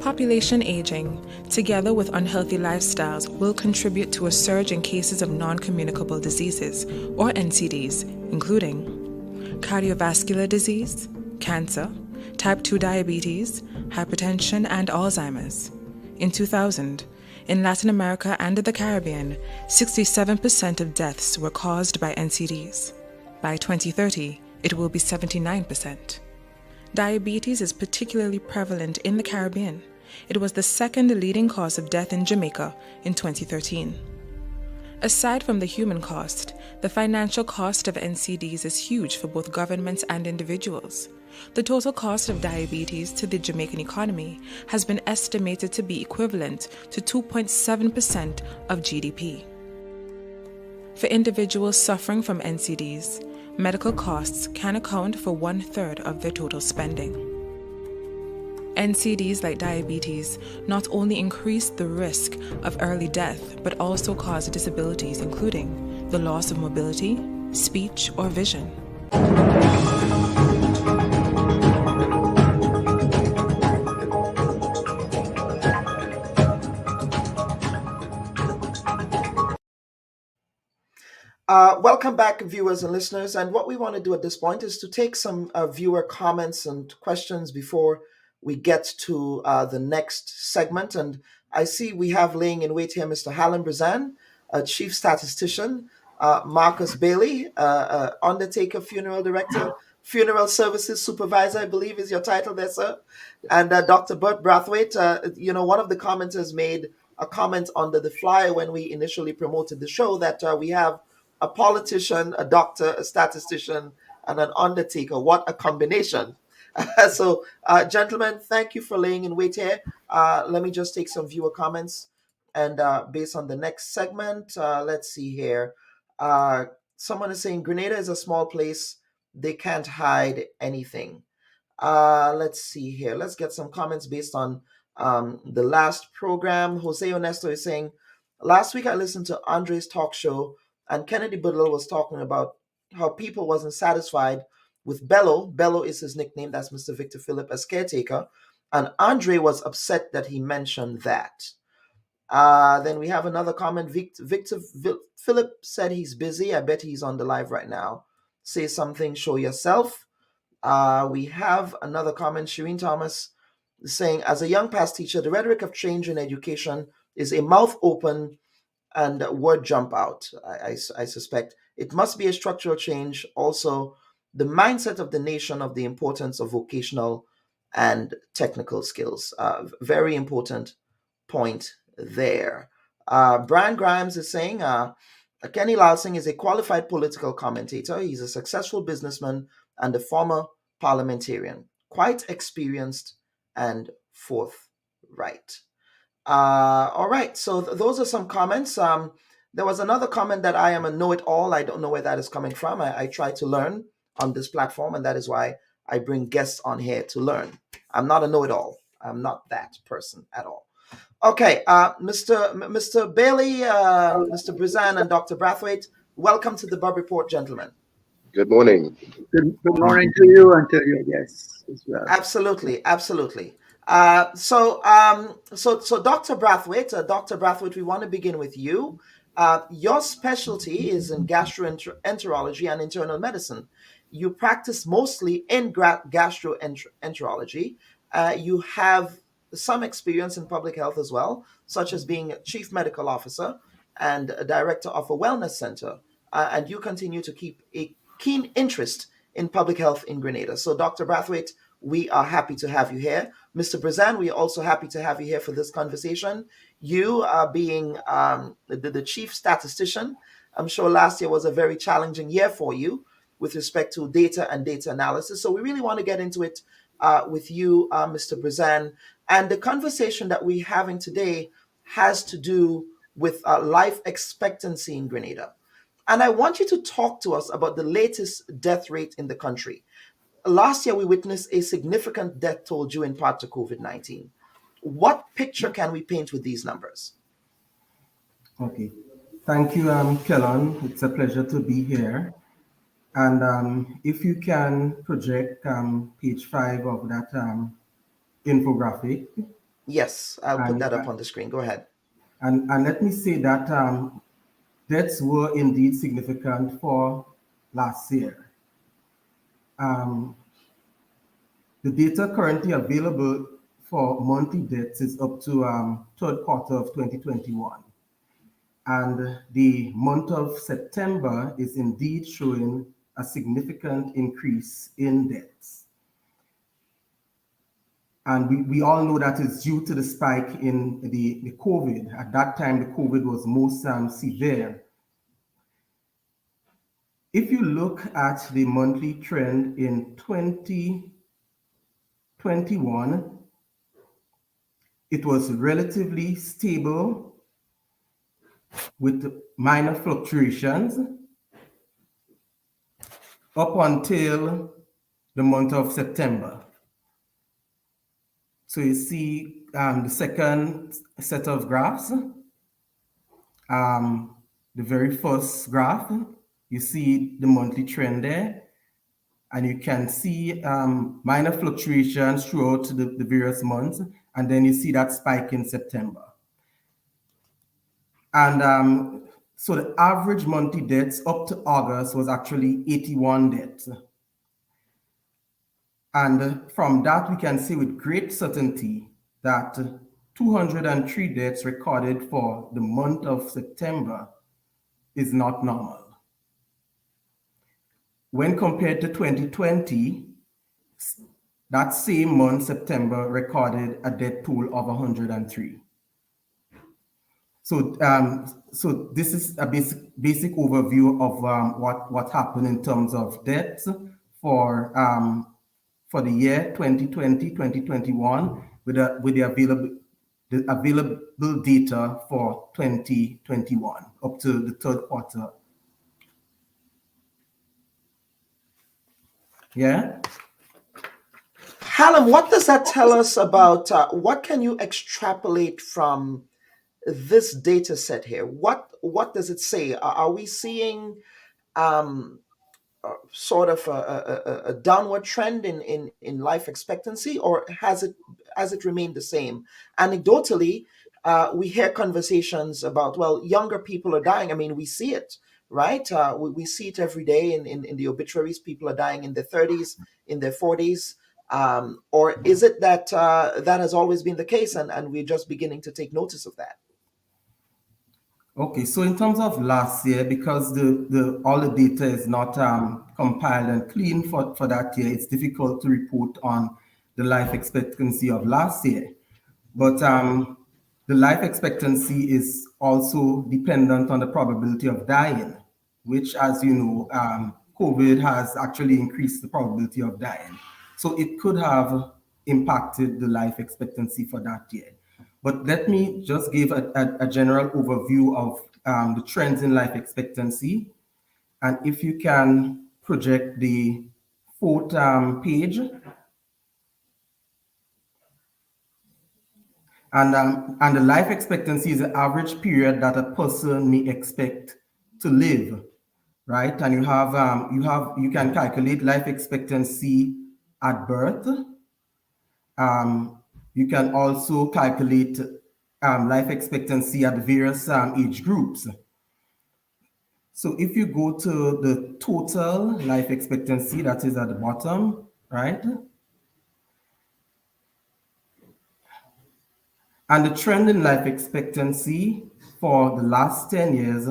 Population aging, together with unhealthy lifestyles, will contribute to a surge in cases of non-communicable diseases, or NCDs, including cardiovascular disease, cancer, type 2 diabetes, hypertension, and Alzheimer's. In 2000, in Latin America and the Caribbean, 67% of deaths were caused by NCDs. By 2030, it will be 79%. Diabetes is particularly prevalent in the Caribbean. It was the second leading cause of death in Jamaica in 2013. Aside from the human cost, the financial cost of NCDs is huge for both governments and individuals. The total cost of diabetes to the Jamaican economy has been estimated to be equivalent to 2.7% of GDP. For individuals suffering from NCDs, medical costs can account for 1/3 of their total spending. NCDs, like diabetes, not only increase the risk of early death, but also cause disabilities, including the loss of mobility, speech, or vision. Welcome back, viewers and listeners. And what we want to do at this point is to take some viewer comments and questions before we get to the next segment. And I see we have laying in wait here Mr. Hallam Brazan, Chief Statistician, Marcus Bailey, Undertaker Funeral Director, Funeral Services Supervisor, I believe is your title there, sir. And Dr. Bert Brathwaite. One of the commenters made a comment under the flyer when we initially promoted the show that we have a politician, a doctor, a statistician, and an undertaker. What a combination. So, gentlemen, thank you for laying in wait here. Let me just take some viewer comments. And based on the next segment, let's see here. Someone is saying Grenada is a small place. They can't hide anything. Let's see here. Let's get some comments based on the last program. Jose Ernesto is saying, last week I listened to Andre's talk show, and Kennedy Biddle was talking about how people wasn't satisfied with Bello. Bello is his nickname. That's Mr. Victor Philip as caretaker. And Andre was upset that he mentioned that. Then we have another comment. Victor Philip said he's busy. I bet he's on the live right now. Say something, show yourself. We have another comment. Shireen Thomas saying, as a young past teacher, the rhetoric of change in education is a mouth open and word jump out. I suspect it must be a structural change. Also, the mindset of the nation of the importance of vocational and technical skills. Very important point there. Brian Grimes is saying, Kenny Lalsing is a qualified political commentator. He's a successful businessman and a former parliamentarian, quite experienced and forthright. All right, so those are some comments. There was another comment that I am a know-it-all. I don't know where that is coming from. I try to learn on this platform, and that is why I bring guests on here to learn. I'm not a know-it-all. I'm not that person at all. Okay, Mr. Bailey, Mr. Brazan, and Dr. Brathwaite, welcome to the Bub Report, gentlemen. Good morning. Good morning to you and to your guests as well. Absolutely. So Dr. Brathwaite, we want to begin with you. Your specialty is in gastroenterology and internal medicine. You practice mostly in gastroenterology. You have some experience in public health as well, such as being a chief medical officer and a director of a wellness center. And you continue to keep a keen interest in public health in Grenada. So, Dr. Brathwaite, we are happy to have you here. Mr. Brazan, we are also happy to have you here for this conversation. You being the chief statistician, I'm sure last year was a very challenging year for you with respect to data and data analysis. So we really want to get into it with you, Mr. Brazan. And the conversation that we're having today has to do with life expectancy in Grenada. And I want you to talk to us about the latest death rate in the country. Last year, we witnessed a significant death toll due in part to COVID-19. What picture can we paint with these numbers? Okay. Thank you, Kellon. It's a pleasure to be here. And if you can project page 5 of that infographic. Yes, I'll put that up on the screen. Go ahead. And let me say that deaths were indeed significant for last year. The data currently available for monthly deaths is up to third quarter of 2021. And the month of September is indeed showing a significant increase in deaths. And we all know that is due to the spike in the COVID. At that time, the COVID was most severe. If you look at the monthly trend in 2021, it was relatively stable with minor fluctuations up until the month of September. So you see the second set of graphs, the very first graph, you see the monthly trend there, and you can see minor fluctuations throughout the various months, and then you see that spike in September. And so the average monthly deaths up to August was actually 81 deaths. And from that, we can say with great certainty that 203 deaths recorded for the month of September is not normal. When compared to 2020, that same month, September, recorded a death toll of 103. So, so this is a basic overview of what happened in terms of deaths for the year 2020, 2021, with the available data for 2021 up to the third quarter. Yeah. Hallam, what does that tell us about what can you extrapolate from this data set here? What does it say? Are we seeing sort of a downward trend in life expectancy, or has it remained the same? Anecdotally, we hear conversations about, well, younger people are dying. I mean, we see it, right? We see it every day in the obituaries. People are dying in their 30s, in their 40s. Or is it that that has always been the case, and we're just beginning to take notice of that? Okay, so in terms of last year, because all the data is not compiled and clean for that year, it's difficult to report on the life expectancy of last year. But the life expectancy is also dependent on the probability of dying, which, as you know, COVID has actually increased the probability of dying. So it could have impacted the life expectancy for that year. But let me just give a general overview of the trends in life expectancy. And if you can project the fourth page. And the life expectancy is the average period that a person may expect to live, right? And you can calculate life expectancy at birth. You can also calculate life expectancy at the various age groups. So if you go to the total life expectancy, that is at the bottom, right? And the trend in life expectancy for the last 10 years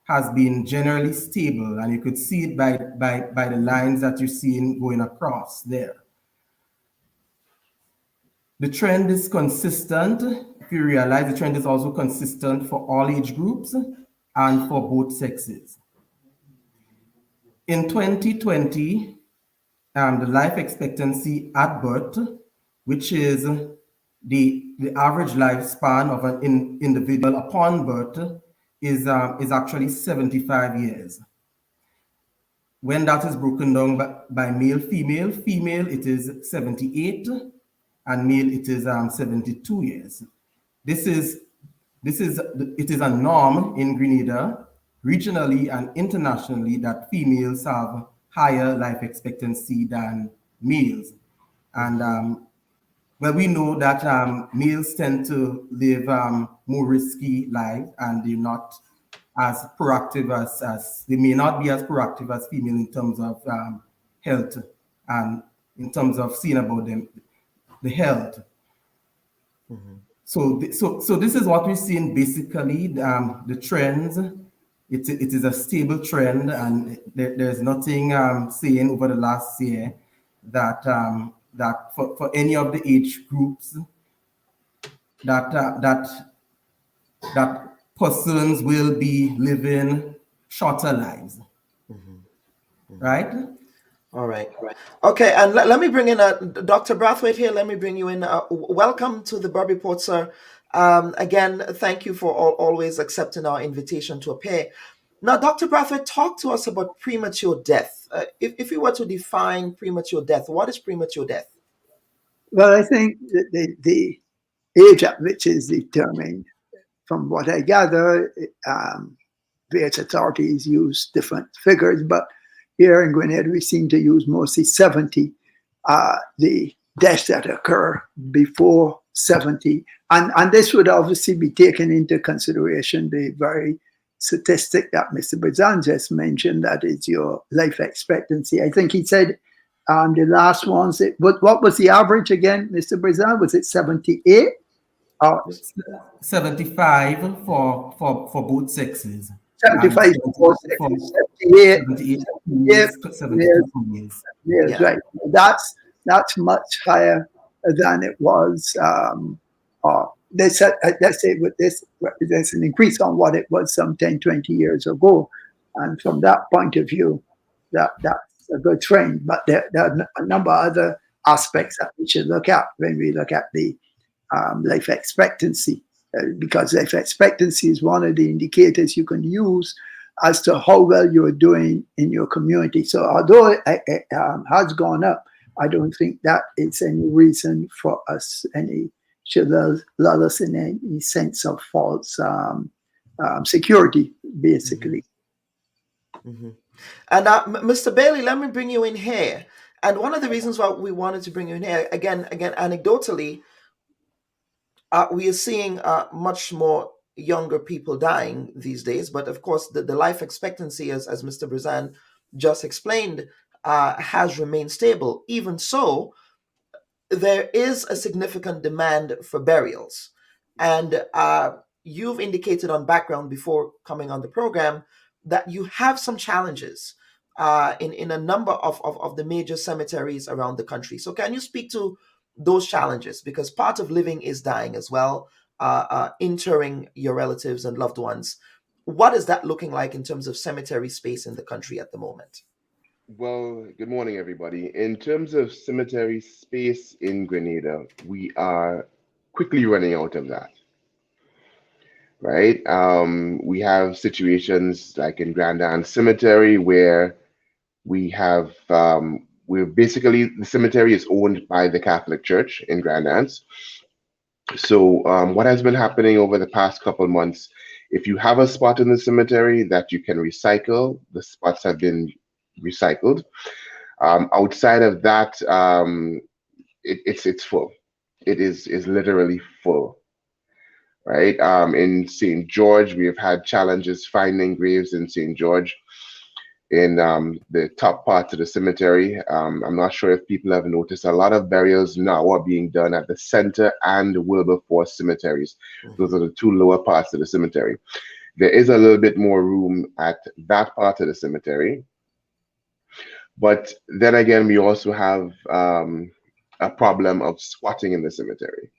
has been generally stable, and you could see it by the lines that you're seeing going across there. The trend is consistent. If you realize, the trend is also consistent for all age groups and for both sexes. In 2020, the life expectancy at birth, which is the average lifespan of an individual upon birth, is actually 75 years. When that is broken down by male, female, it is 78, and male it is 72 years. It is a norm in Grenada, regionally and internationally, that females have higher life expectancy than males. And well, we know that males tend to live more risky lives, and they're not as proactive as they may not be as proactive as female in terms of health and in terms of seeing about them the health. So this is what we're seeing basically, the trends. It is a stable trend, and there's nothing saying over the last year that that for any of the age groups that persons will be living shorter lives. Right? All right. Okay, and let me bring in Dr. Brathwaite here. Let me bring you in. Welcome to the Burb Report, sir. Again, thank you for always accepting our invitation to appear. Now, Dr. Brathwaite, talk to us about premature death. If you were to define premature death, what is premature death? Well, I think that the age at which is determined, from what I gather, various authorities use different figures, but here in Grenada, we seem to use mostly 70. The deaths that occur before 70, and this would obviously be taken into consideration the very statistic that Mr. Brazan just mentioned, that is your life expectancy. I think he said the last ones, what was the average again, Mr. Brazan? Was it 78? 75 for both sexes. 75 for both sexes. 78 years, right. That's much higher than it was. Let's say with this, there's an increase on what it was some 10, 20 years ago. And from that point of view, that's a good trend. But there are a number of other aspects that we should look at when we look at the life expectancy, because life expectancy is one of the indicators you can use as to how well you're doing in your community. So although it has gone up, I don't think that it's any reason for us, should lull us in any sense of false security, basically. Mm-hmm. And Mr. Bailey, let me bring you in here. And one of the reasons why we wanted to bring you in here, again, anecdotally, we are seeing much more younger people dying these days. But of course, the life expectancy, as Mr. Brazan just explained, has remained stable. Even so, there is a significant demand for burials. And you've indicated on background before coming on the program that you have some challenges in a number of the major cemeteries around the country. So can you speak to those challenges? Because part of living is dying as well, interring your relatives and loved ones. What is that looking like in terms of cemetery space in the country at the moment? Well, good morning, everybody. In terms of cemetery space in Grenada, we are quickly running out of that, right? We have situations like in Grenada Cemetery where we have, we're basically, the cemetery is owned by the Catholic Church in Grenada. So what has been happening over the past couple months, if you have a spot in the cemetery that you can recycle, the spots have been recycled. Outside of that, it's full. It is literally full, right? In St. George, we have had challenges finding graves in St. George in the top part of the cemetery. I'm not sure if people have noticed, a lot of burials now are being done at the center and Wilberforce cemeteries. Those are the two lower parts of the cemetery. There is a little bit more room at that part of the cemetery. But then again, we also have a problem of squatting in the cemetery.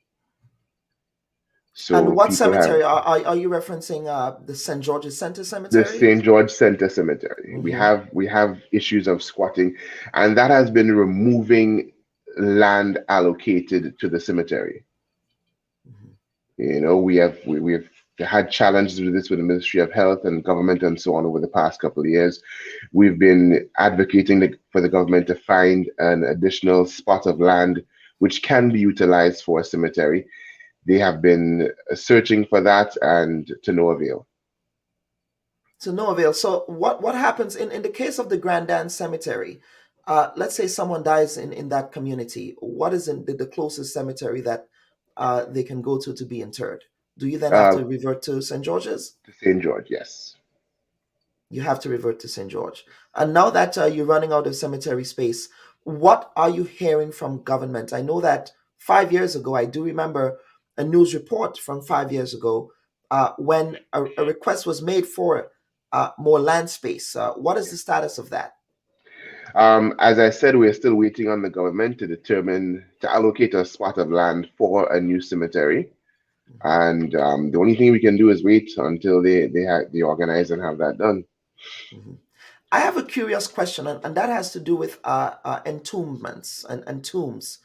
So and what cemetery are you referencing? The St. George's Center Cemetery? The St. George Center Cemetery. Mm-hmm. We have issues of squatting, and that has been removing land allocated to the cemetery. Mm-hmm. You know, we've had challenges with this with the Ministry of Health and government and so on over the past couple of years. We've been advocating for the government to find an additional spot of land which can be utilized for a cemetery. They have been searching for that and to no avail. To no avail. So what happens in the case of the Grenada Cemetery? let's say someone dies in that community, what is the closest cemetery that they can go to be interred? Do you then have to revert to St. George's? To St. George, yes. You have to revert to St. George. And now that you're running out of cemetery space, what are you hearing from government? I know that 5 years ago, I do remember a news report from 5 years ago when a request was made for more land space. What is the status of that? As I said, we're still waiting on the government to allocate a spot of land for a new cemetery. And the only thing we can do is wait until they organize and have that done. I have a curious question, and that has to do with entombments and tombs.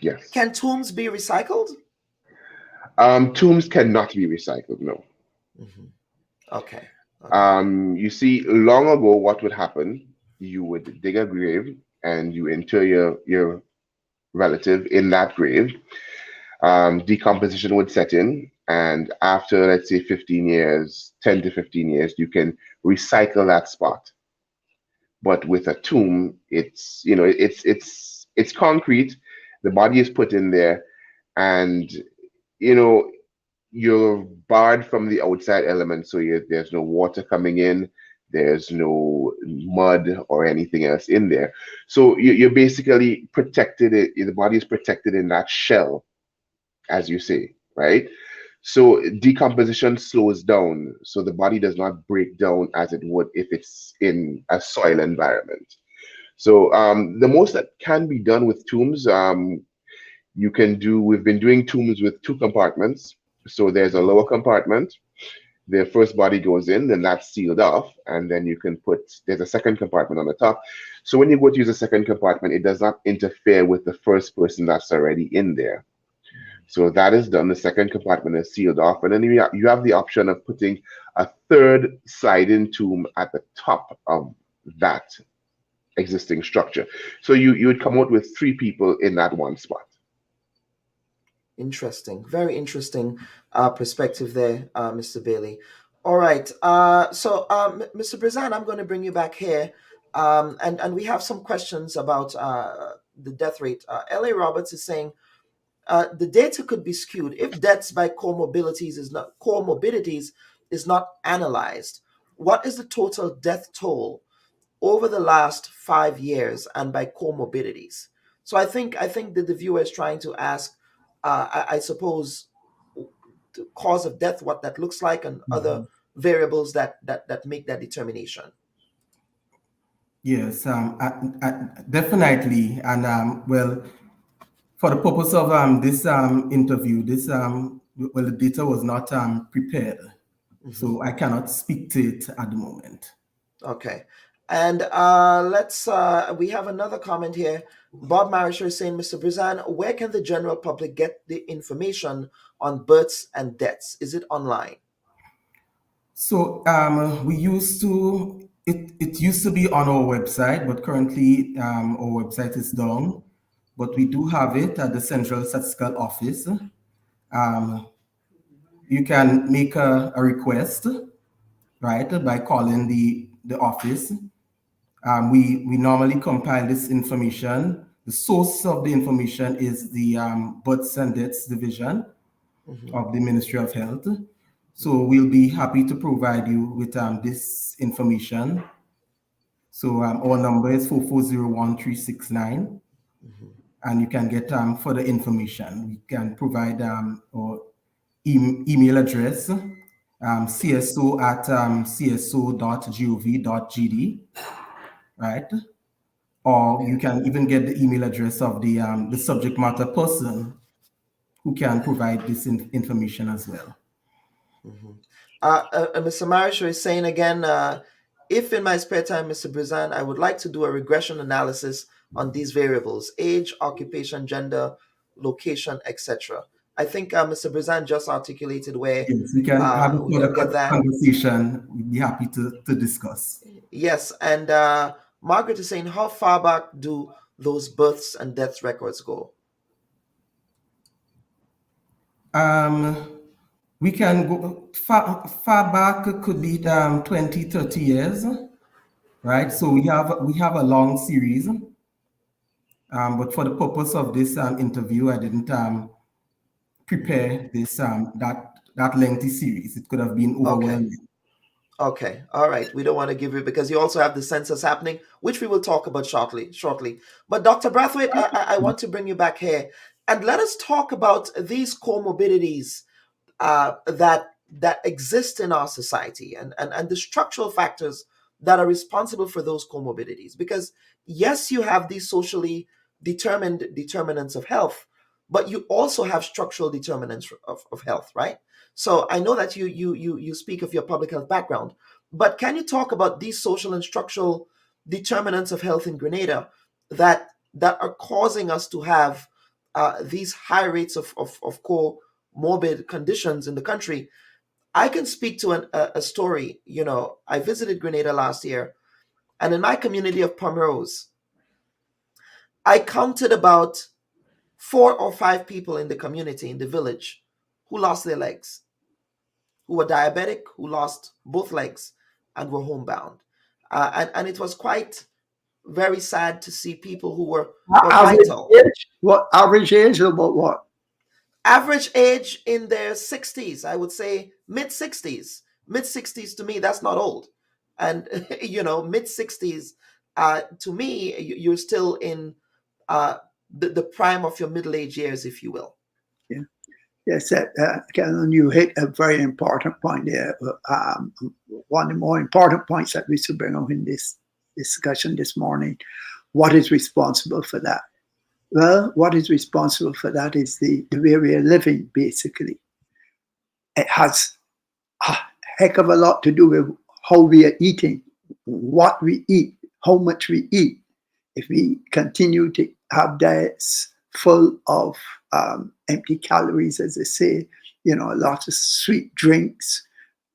Yes. Can tombs be recycled? Tombs cannot be recycled, no. Okay. You see, long ago, what would happen, you would dig a grave and you inter your relative in that grave. Decomposition would set in, and after, let's say, 15 years, 10 to 15 years, you can recycle that spot. But with a tomb, it's concrete. The body is put in there, and you're barred from the outside elements. So there's no water coming in, there's no mud or anything else in there. So you're basically protected. The body is protected in that shell, as you say, right? So decomposition slows down, so the body does not break down as it would if it's in a soil environment. So the most that can be done with tombs, we've been doing tombs with 2 compartments. So there's a lower compartment, the first body goes in, then that's sealed off, and then there's a second compartment on the top. So when you go to use a second compartment, it does not interfere with the first person that's already in there. So that is done. The second compartment is sealed off, and then you have the option of putting a third slide-in tomb at the top of that existing structure. So you would come out with 3 people in that one spot. Interesting. Very interesting perspective there, Mr. Bailey. All right. So, Mr. Brizan, I'm going to bring you back here. And we have some questions about the death rate. L.A. Roberts is saying, the data could be skewed if deaths by comorbidities is not analyzed. What is the total death toll over the last 5 years and by comorbidities? So I think that the viewer is trying to ask, I suppose, the cause of death, what that looks like, and other variables that make that determination. Yes, definitely. And well, for the purpose of this interview, the data was not prepared, so I cannot speak to it at the moment. Okay. And we have another comment here. Bob Marisher is saying, Mr. Brizan, where can the general public get the information on births and deaths? Is it online? So it used to be on our website, but currently our website is down. But we do have it at the Central Statistical Office. You can make a request, right, by calling the office. We normally compile this information. The source of the information is the Births and Deaths Division of the Ministry of Health. So we'll be happy to provide you with this information. So our number is 4401-369, and you can get further information. We can provide our email address, cso@cso.gov.gd. Right? Or you can even get the email address of the subject matter person who can provide this information as well. Mr. Marisher is saying again, if in my spare time, Mr. Brizan, I would like to do a regression analysis on these variables: age, occupation, gender, location, etc. I think Mr. Brizan just articulated where yes, we can have a conversation. We'd be happy to discuss. Yes, and Margaret is saying, how far back do those births and deaths records go? We can go far back. Could be 20, 30 years, right? So we have a long series But for the purpose of this interview, I didn't prepare this that lengthy series. It could have been overwhelming. Okay, all right. We don't want to give you, because you also have the census happening, which we will talk about shortly. But Dr. Brathwaite, I want to bring you back here and let us talk about these comorbidities that exist in our society, and the structural factors that are responsible for those comorbidities. Because yes, you have these socially determined determinants of health, but you also have structural determinants of health, right? So I know that you speak of your public health background, but can you talk about these social and structural determinants of health in Grenada that are causing us to have these high rates of comorbid conditions in the country? I can speak to a story. You know, I visited Grenada last year, and in my community of Pomerose, I counted about 4 or 5 people in the community, in the village, who lost their legs, who were diabetic, who lost both legs, and were homebound. And it was quite very sad to see people who were vital. What average age? About what? Average age in their 60s, I would say mid 60s. Mid 60s to me, that's not old. And, you know, mid 60s, to me, you're still in the prime of your middle-aged years, if you will. Yeah. Yes, Kellen, you hit a very important point there. One of the more important points that we should bring up in this discussion this morning. What is responsible for that? Well, what is responsible for that is the way we are living, basically. It has a heck of a lot to do with how we are eating, what we eat, how much we eat. If we continue to have diets full of empty calories, as they say, you know, lots of sweet drinks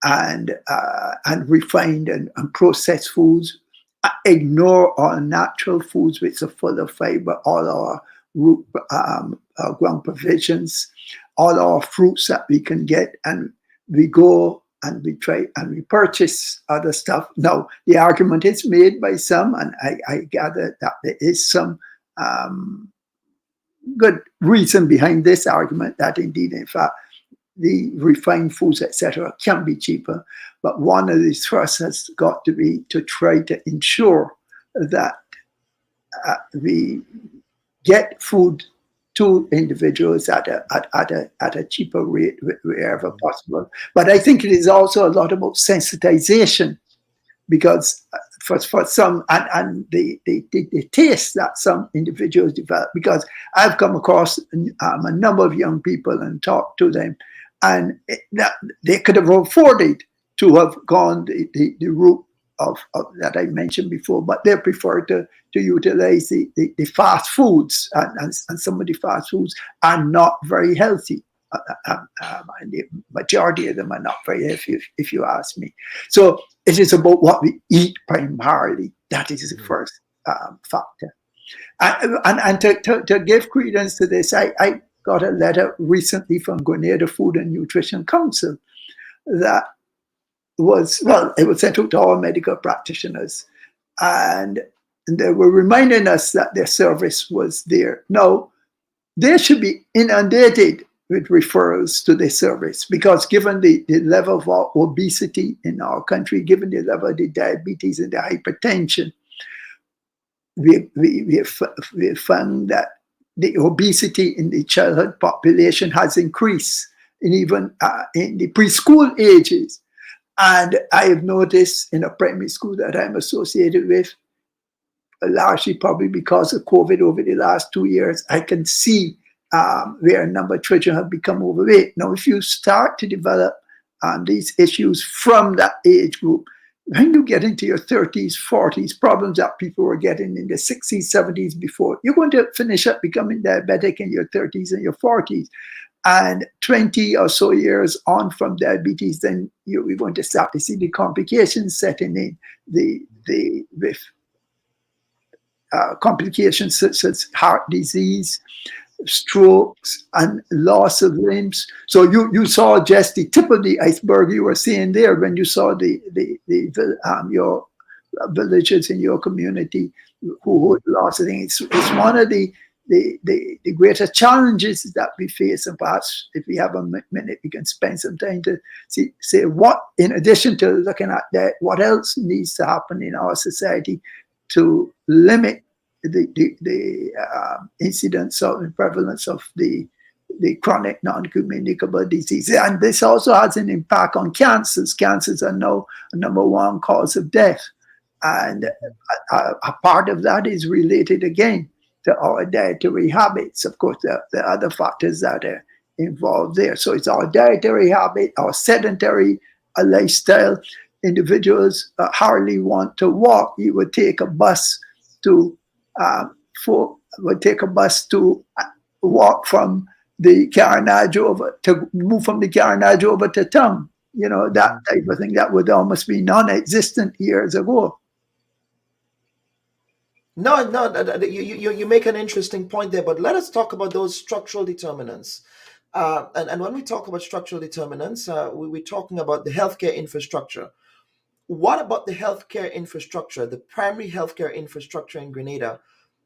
and refined and processed foods, ignore our natural foods, which are full of fiber, all our root ground provisions, all our fruits that we can get, and we go and we try and we purchase other stuff. Now, the argument is made by some, and I gather that there is some good reason behind this argument, that indeed, in fact, the refined foods, etc., can be cheaper. But one of the thrusts has got to be to try to ensure that we get food to individuals at a cheaper rate wherever possible. But I think it is also a lot about sensitization, because for some, and the taste that some individuals develop, because I've come across a number of young people and talked to them, and they could have afforded to have gone the route of that I mentioned before, but they prefer to utilize the fast foods, and some of the fast foods are not very healthy. And the majority of them are not very healthy, if you ask me. So it is about what we eat primarily. That is the first factor. And to give credence to this, I got a letter recently from Grenada Food and Nutrition Council that was, well, it was sent out to all medical practitioners, and they were reminding us that their service was there. Now, they should be inundated with referrals to their service, because given the level of obesity in our country, given the level of the diabetes and the hypertension, we have found that the obesity in the childhood population has increased, and even in the preschool ages. And I have noticed in a primary school that I'm associated with, largely probably because of COVID over the last 2 years, I can see where a number of children have become overweight. Now, if you start to develop these issues from that age group, when you get into your 30s, 40s, problems that people were getting in the 60s, 70s before, you're going to finish up becoming diabetic in your 30s and your 40s. And 20 or so years on from diabetes, then you're going to start to see the complications setting in, with complications such as heart disease, strokes, and loss of limbs. So you saw just the tip of the iceberg you were seeing there when you saw your villages in your community who lost. I think it's one of the greater challenges that we face, and perhaps if we have a minute, we can spend some time to say what, in addition to looking at that, what else needs to happen in our society to limit the incidence of and prevalence of the chronic non-communicable disease. And this also has an impact on cancers. Cancers are now a number one cause of death. And a part of that is related again to our dietary habits. Of course, there are other factors that are involved there. So it's our dietary habit, our sedentary lifestyle. Individuals hardly want to walk. You would take a bus to walk from the Carnage over to move from the Carnage over to Tongue. You know, that type of thing that would almost be non-existent years ago. No, you make an interesting point there, but let us talk about those structural determinants. And when we talk about structural determinants, we're talking about the healthcare infrastructure. What about the healthcare infrastructure, the primary healthcare infrastructure in Grenada,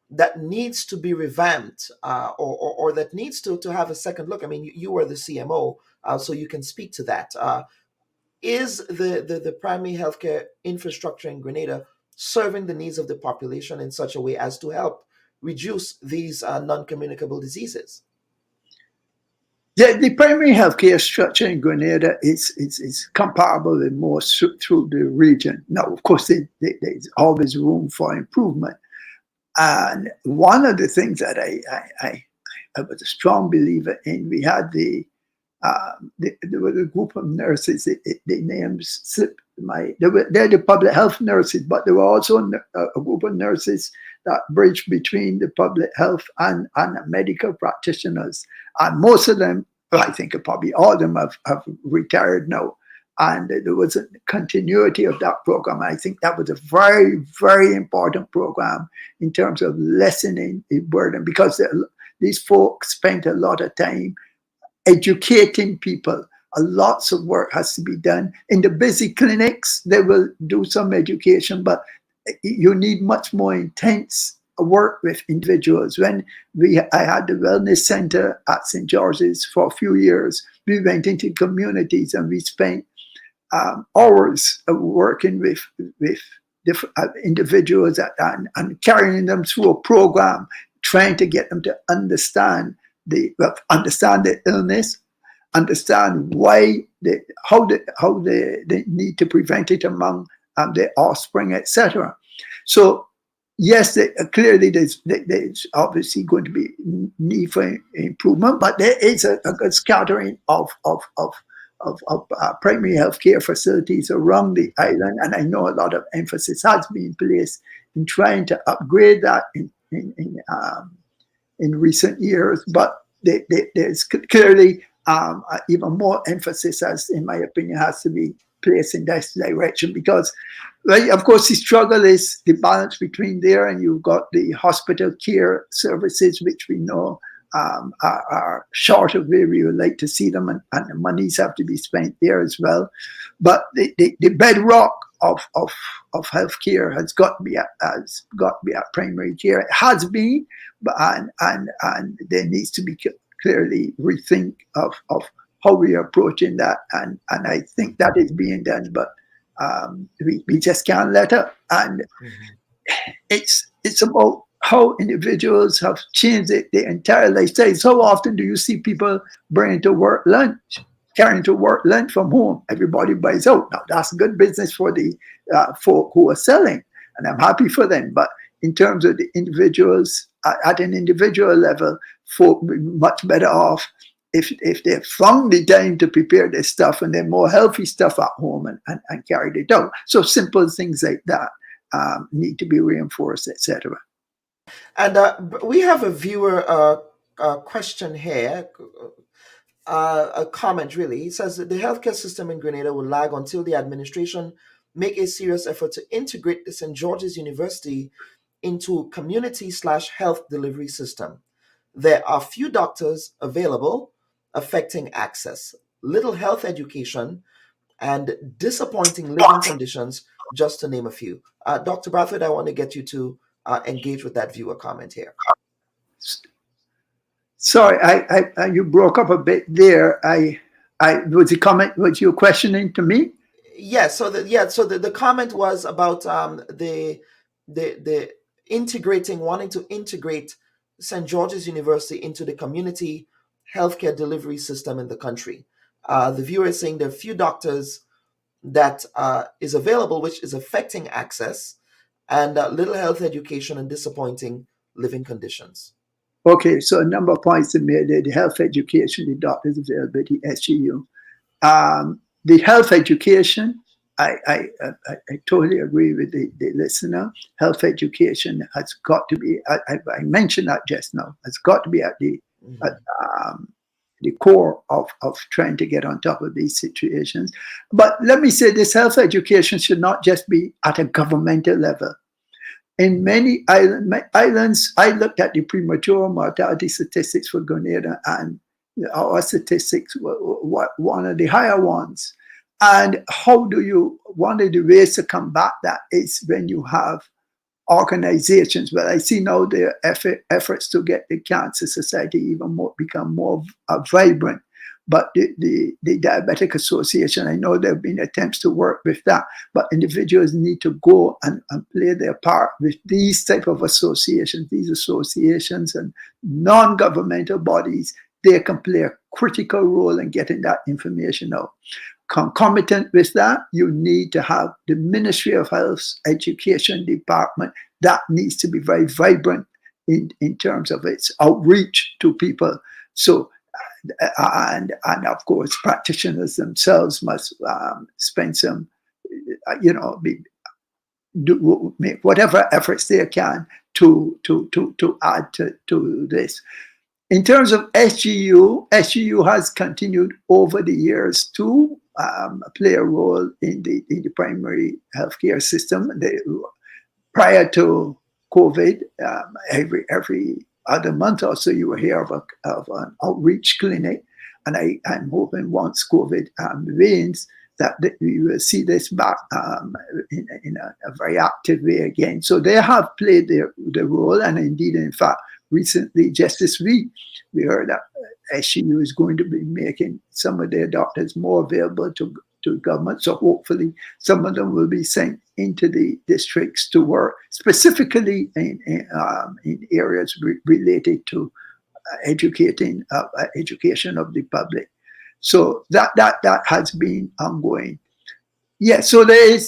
that needs to be revamped or that needs to have a second look? I mean, you are the CMO, so you can speak to that. Is the primary healthcare infrastructure in Grenada serving the needs of the population in such a way as to help reduce these non-communicable diseases? Yeah, the primary healthcare structure in Grenada is comparable and more through the region. Now, of course, there's always room for improvement. And one of the things that I was a strong believer in, we had there was a group of nurses. The names slipped they're the public health nurses, but there were also a group of nurses that bridged between the public health and medical practitioners. And most of them, I think probably all of them have retired now. And there was a continuity of that program. I think that was a very, very important program in terms of lessening the burden, because these folks spent a lot of time educating people. Lots of work has to be done. In the busy clinics, they will do some education, but you need much more intense work with individuals. When I had the wellness center at St. George's for a few years, we went into communities and we spent hours working with different individuals and carrying them through a program, trying to get them to understand the illness, understand how they need to prevent it among their offspring, etc. So yes, clearly there's obviously going to be need for improvement, but there is a good scattering of primary healthcare facilities around the island, and I know a lot of emphasis has been placed in trying to upgrade that in recent years. But there's clearly even more emphasis, as in my opinion, has to be placed in this direction, because, of course, the struggle is the balance between there, and you've got the hospital care services, which we know are short of where we would like to see them, and the monies have to be spent there as well. But the bedrock of healthcare has got to be at primary care. It has been, but and there needs to be clearly rethink of how we are approaching that, and I think that is being done, but we just can't let up. And it's about how individuals have changed their entire lifestyle. So often do you see people carrying to work lunch from home? Everybody buys out. Now that's good business for the folk who are selling, and I'm happy for them. But in terms of the individuals, at an individual level, folk be much better off if they found the time to prepare their stuff and they're more healthy stuff at home and carried it out. So simple things like that need to be reinforced, etc. And we have a viewer question here, a comment really. It says that the healthcare system in Grenada will lag until the administration make a serious effort to integrate the St. George's University into community/health delivery system. There are few doctors available, affecting access, little health education, and disappointing living conditions, just to name a few. Dr. Bradford, I want to get you to engage with that viewer comment here. Sorry, I you broke up a bit there. I was the comment, was you questioning to me? Yes. So the comment was about the wanting to integrate St. George's University into the community healthcare delivery system in the country. The viewer is saying there are few doctors that is available, which is affecting access, and little health education and disappointing living conditions. Okay, so a number of points are made there. The health education, the doctors availability, SGU. The health education, I totally agree with the listener. Health education has got to be, I mentioned that just now, has got to be at the core of trying to get on top of these situations. But let me say this, health education should not just be at a governmental level. In many islands, I looked at the premature mortality statistics for Grenada, and our statistics were one of the higher ones. And one of the ways to combat that is when you have organizations. Well, I see now their efforts to get the Cancer Society become more vibrant. But the Diabetic Association, I know there have been attempts to work with that, but individuals need to go and play their part with these type of associations. These associations and non-governmental bodies, they can play a critical role in getting that information out. Concomitant with that, you need to have the Ministry of Health's Education Department that needs to be very vibrant in terms of its outreach to people. So, and of course, practitioners themselves must spend some, make whatever efforts they can to add to this. In terms of SGU has continued over the years to play a role in the primary healthcare system. Prior to COVID, every other month or so, you will hear of an outreach clinic, and I'm hoping once COVID wanes, that we will see this back in a very active way again. So they have played their role, and indeed, in fact, recently, just this week, we heard that SGU is going to be making some of their doctors more available to government. So hopefully some of them will be sent into the districts to work, specifically in areas related to education of the public. So that has been ongoing. Yeah, so they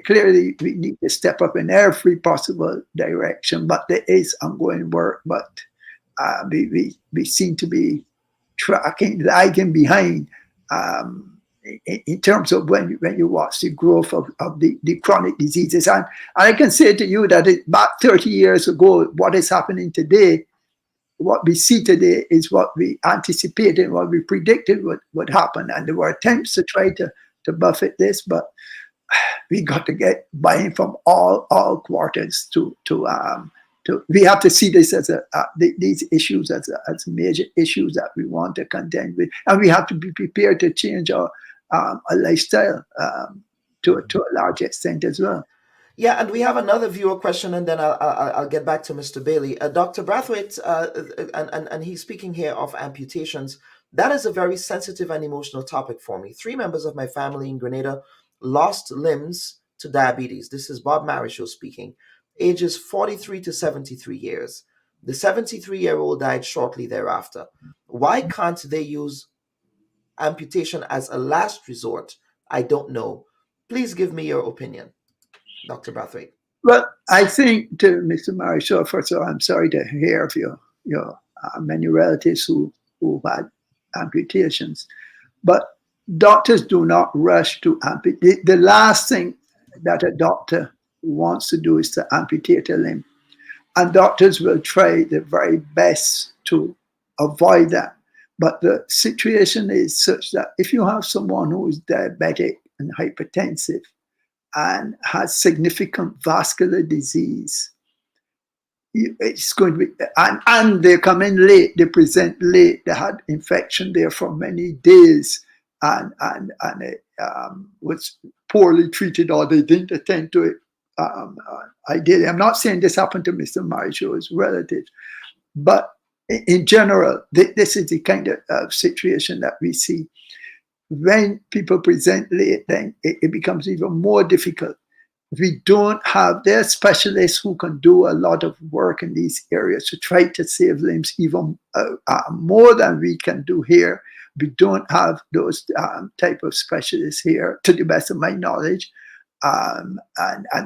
clearly we need to step up in every possible direction, but there is ongoing work, but we seem to be lagging behind in terms of when you watch the growth of the chronic diseases. And I can say to you that back 30 years ago, what is happening today, what we see today is what we anticipated, what we predicted would happen. And there were attempts to try to buffet this, but we got to get buy-in from all quarters to we have to see this as these issues as major issues that we want to contend with, and we have to be prepared to change our lifestyle to a large extent as well. Yeah, and we have another viewer question, and then I'll get back to Mr. Bailey. Dr. Brathwaite, and he's speaking here of amputations. That is a very sensitive and emotional topic for me. 3 members of my family in Grenada lost limbs to diabetes. This is Bob Marisho speaking. Ages 43 to 73 years. The 73-year-old died shortly thereafter. Why can't they use amputation as a last resort? I don't know. Please give me your opinion, Dr. Brathwaite. Well, I think to Mr. Marisho, first of all, I'm sorry to hear of your many relatives who had amputations, but doctors do not rush to amputate. The last thing that a doctor wants to do is to amputate a limb, and doctors will try their very best to avoid that. But the situation is such that if you have someone who is diabetic and hypertensive and has significant vascular disease, it's going to be, and they come in late, they present late, they had infection there for many days, and it was poorly treated, or they didn't attend to it ideally, I'm not saying this happened to Mr. Marijo's relatives, but in general, this is the kind of situation that we see. When people present late, then it becomes even more difficult. We don't have, there are specialists who can do a lot of work in these areas to try to save limbs even more than we can do here. We don't have those type of specialists here, to the best of my knowledge. And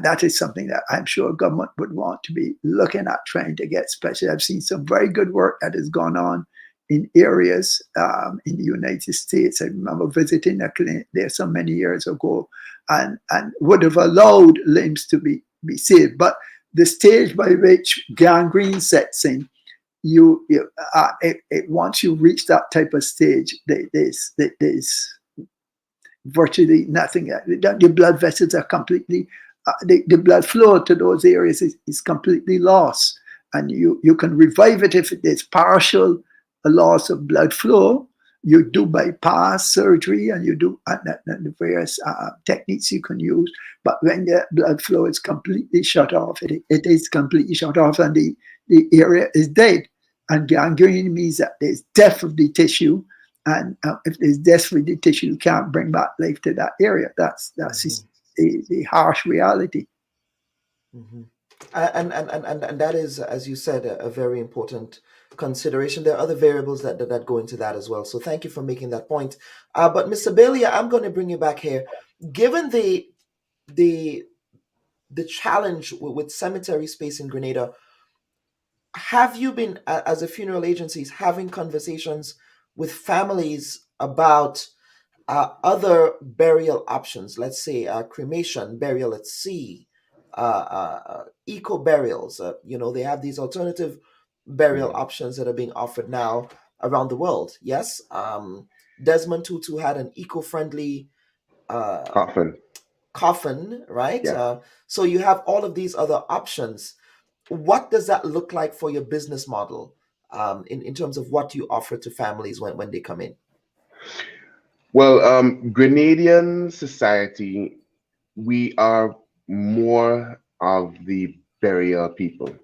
that is something that I'm sure government would want to be looking at, trying to get special. I've seen some very good work that has gone on in areas in the United States. I remember visiting a clinic there so many years ago, and would have allowed limbs to be saved. But the stage by which gangrene sets in, once you reach that type of stage, there's virtually nothing. The blood vessels are completely, the blood flow to those areas is completely lost. And you can revive it if there's partial loss of blood flow. You do bypass surgery, and you do and the various techniques you can use. But when the blood flow is completely shut off, it is completely shut off, and the area is dead. And gangrene means that there's death of the tissue. And if there's death of the tissue, you can't bring back life to that area. That's the harsh reality. Mm-hmm. And that is, as you said, a very important consideration. There are other variables that go into that as well. So thank you for making that point. But Mr. Bailey, I'm going to bring you back here. Given the challenge with cemetery space in Grenada, have you been, as a funeral agencies, having conversations with families about other burial options? Let's say cremation, burial at sea, eco burials. They have these alternative burial options that are being offered now around the world. Yes, Desmond Tutu had an eco-friendly coffin, right? Yeah. So you have all of these other options. What does that look like for your business model in terms of what you offer to families when they come in? Well, Grenadian society, we are more of the burial people.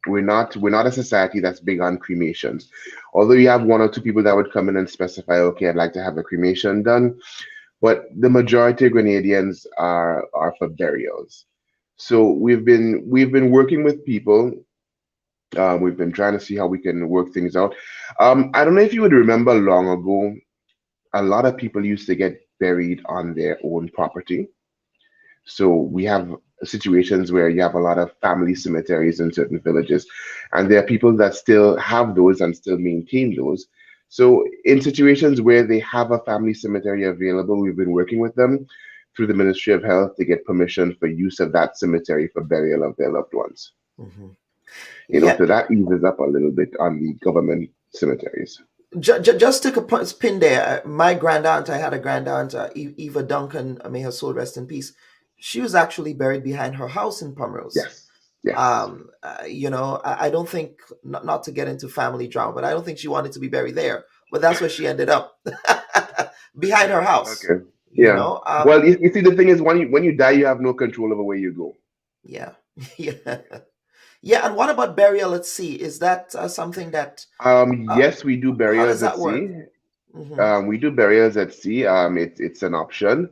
We're not a society that's big on cremations. Although you have one or two people that would come in and specify, okay, I'd like to have a cremation done, but the majority of Grenadians are for burials. So we've been working with people. We've been trying to see how we can work things out. I don't know if you would remember long ago, a lot of people used to get buried on their own property. So we have situations where you have a lot of family cemeteries in certain villages, and there are people that still have those and still maintain those. So in situations where they have a family cemetery available, we've been working with them through the Ministry of Health to get permission for use of that cemetery for burial of their loved ones. Mm-hmm. So that eases up a little bit on the government cemeteries. Just take a pin there. My grandaunt, I had a grandaunt, Eva Duncan, may her soul rest in peace. She was actually buried behind her house in Pomrose. Yes. I don't think, not to get into family drama, but I don't think she wanted to be buried there. But that's where she ended up, behind her house. Okay. Yeah. Well, you see, the thing is, when you die, you have no control over where you go. Yeah. Yeah. And what about burial at sea? Is that something that? Yes, we do burials at sea. Mm-hmm. We do burials at sea. It's an option.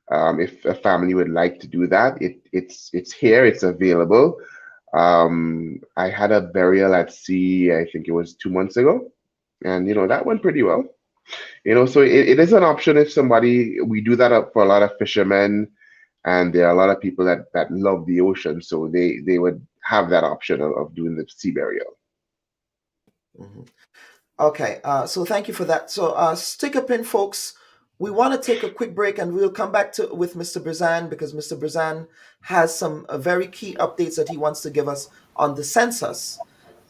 If a family would like to do that, it's here. It's available. I had a burial at sea. I think it was 2 months ago, and that went pretty well. So it is an option if somebody. We do that for a lot of fishermen, and there are a lot of people that love the ocean, so they would have that option of doing the sea burial. Mm-hmm. Okay, so thank you for that. So stick a pin, folks. We want to take a quick break, and we'll come back with Mr. Brizan, because Mr. Brizan has some very key updates that he wants to give us on the census,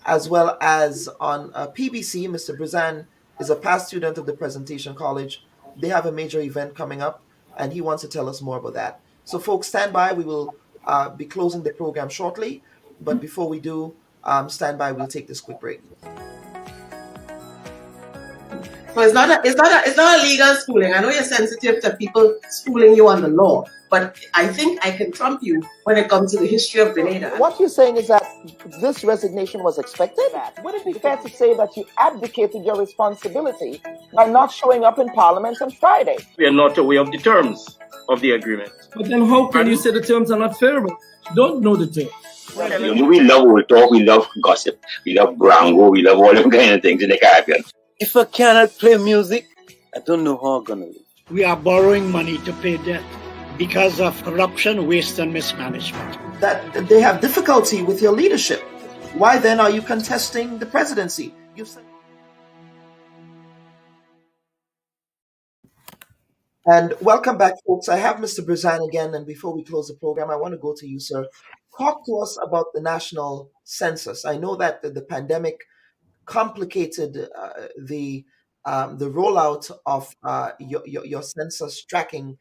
as well as on PBC. Mr. Brizan is a past student of the Presentation College. They have a major event coming up, and he wants to tell us more about that. So folks, stand by. We will be closing the program shortly. But before we do, stand by. We'll take this quick break. So it's not a legal schooling. I know you're sensitive to people schooling you on the law, but I think I can trump you when it comes to the history of Grenada. What you're saying is that this resignation was expected? Would it be fair to say that you abdicated your responsibility by not showing up in Parliament on Friday? We are not aware of the terms of the agreement. But then how can you say the terms are not favorable? You don't know the terms. You know, we love old talk, we love gossip, we love brango, we love all them kind of things in the Caribbean. If I cannot play music, I don't know how I'm gonna live. We are borrowing money to pay debt because of corruption, waste, and mismanagement. That they have difficulty with your leadership. Why then are you contesting the presidency? And welcome back, folks. I have Mr. Brazan again, and before we close the program, I want to go to you, sir. Talk to us about the national census. I know that the pandemic complicated the rollout of your census tracking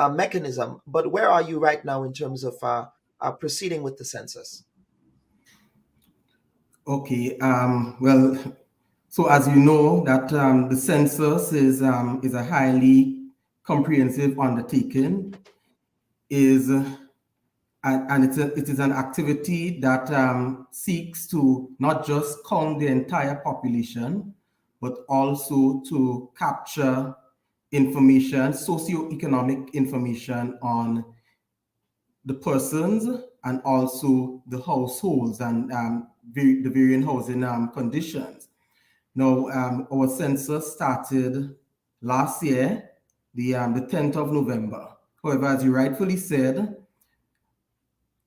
mechanism, but where are you right now in terms of proceeding with the census? Okay. Well, so as you know, that the census is a highly comprehensive undertaking, and it is an activity that seeks to not just count the entire population, but also to capture information, socioeconomic information on the persons and also the households and the varying housing conditions. Now, our census started last year, the 10th of November. However, as you rightfully said,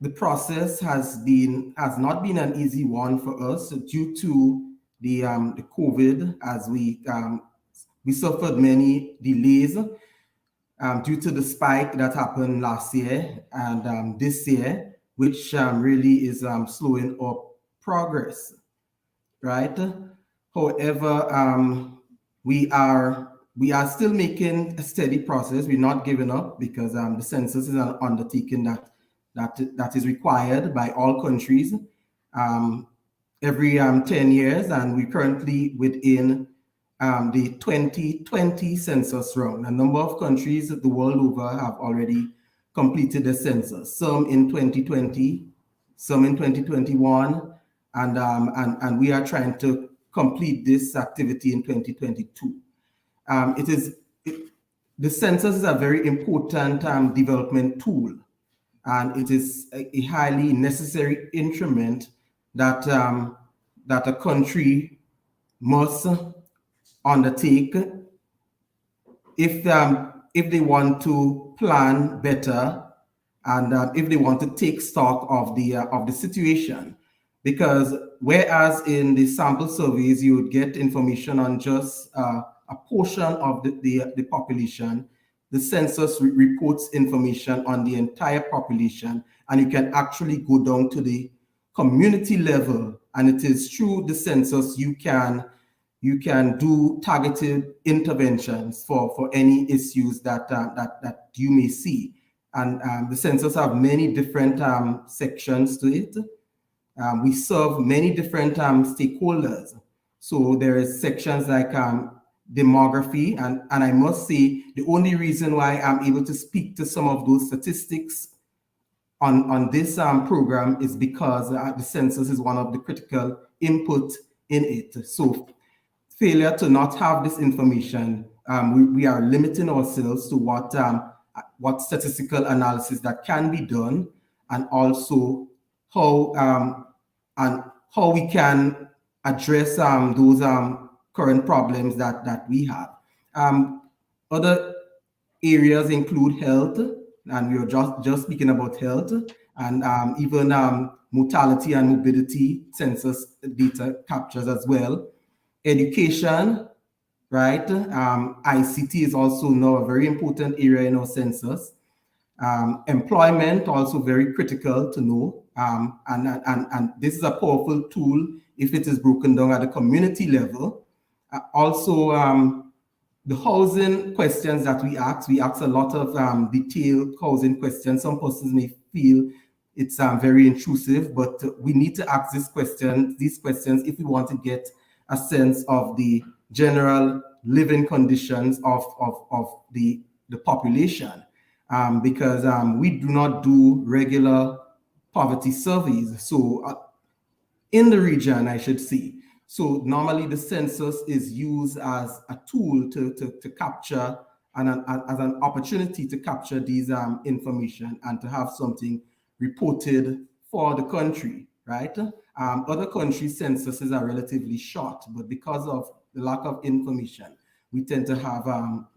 the process has not been an easy one for us due to the COVID, as we suffered many delays due to the spike that happened last year and this year, which really is slowing up progress, right? However, we are still making a steady process. We're not giving up because the census is an undertaking that is required by all countries every 10 years, and we're currently within the 2020 census round. A number of countries the world over have already completed the census, some in 2020, some in 2021, and we are trying to complete this activity in 2022. The census is a very important development tool, and it is a highly necessary instrument that a country must undertake if they want to plan better and if they want to take stock of the situation. Because whereas in the sample surveys you would get information on just a portion of the population, the census reports information on the entire population, and you can actually go down to the community level. And it is through the census you can do targeted interventions for any issues that you may see. And the census have many different sections to it. We serve many different stakeholders. So there is sections like demography, and I must say the only reason why I'm able to speak to some of those statistics on this program is because the census is one of the critical input in it. So failure to not have this information, we are limiting ourselves to what statistical analysis that can be done, and also how we can address those current problems that we have. Other areas include health, and we are just speaking about health, and even mortality and morbidity census data captures as well. Education, right? ICT is also now a very important area in our census. Employment, also very critical to know. And this is a powerful tool if it is broken down at the community level. Also, the housing questions that we ask a lot of detailed housing questions. Some persons may feel it's very intrusive, but we need to ask these questions if we want to get a sense of the general living conditions of the population, because we do not do regular poverty surveys. So in the region, I should say. So normally the census is used as a tool to capture and as an opportunity to capture these information and to have something reported for the country, right? Other countries' censuses are relatively short, but because of the lack of information, we tend to have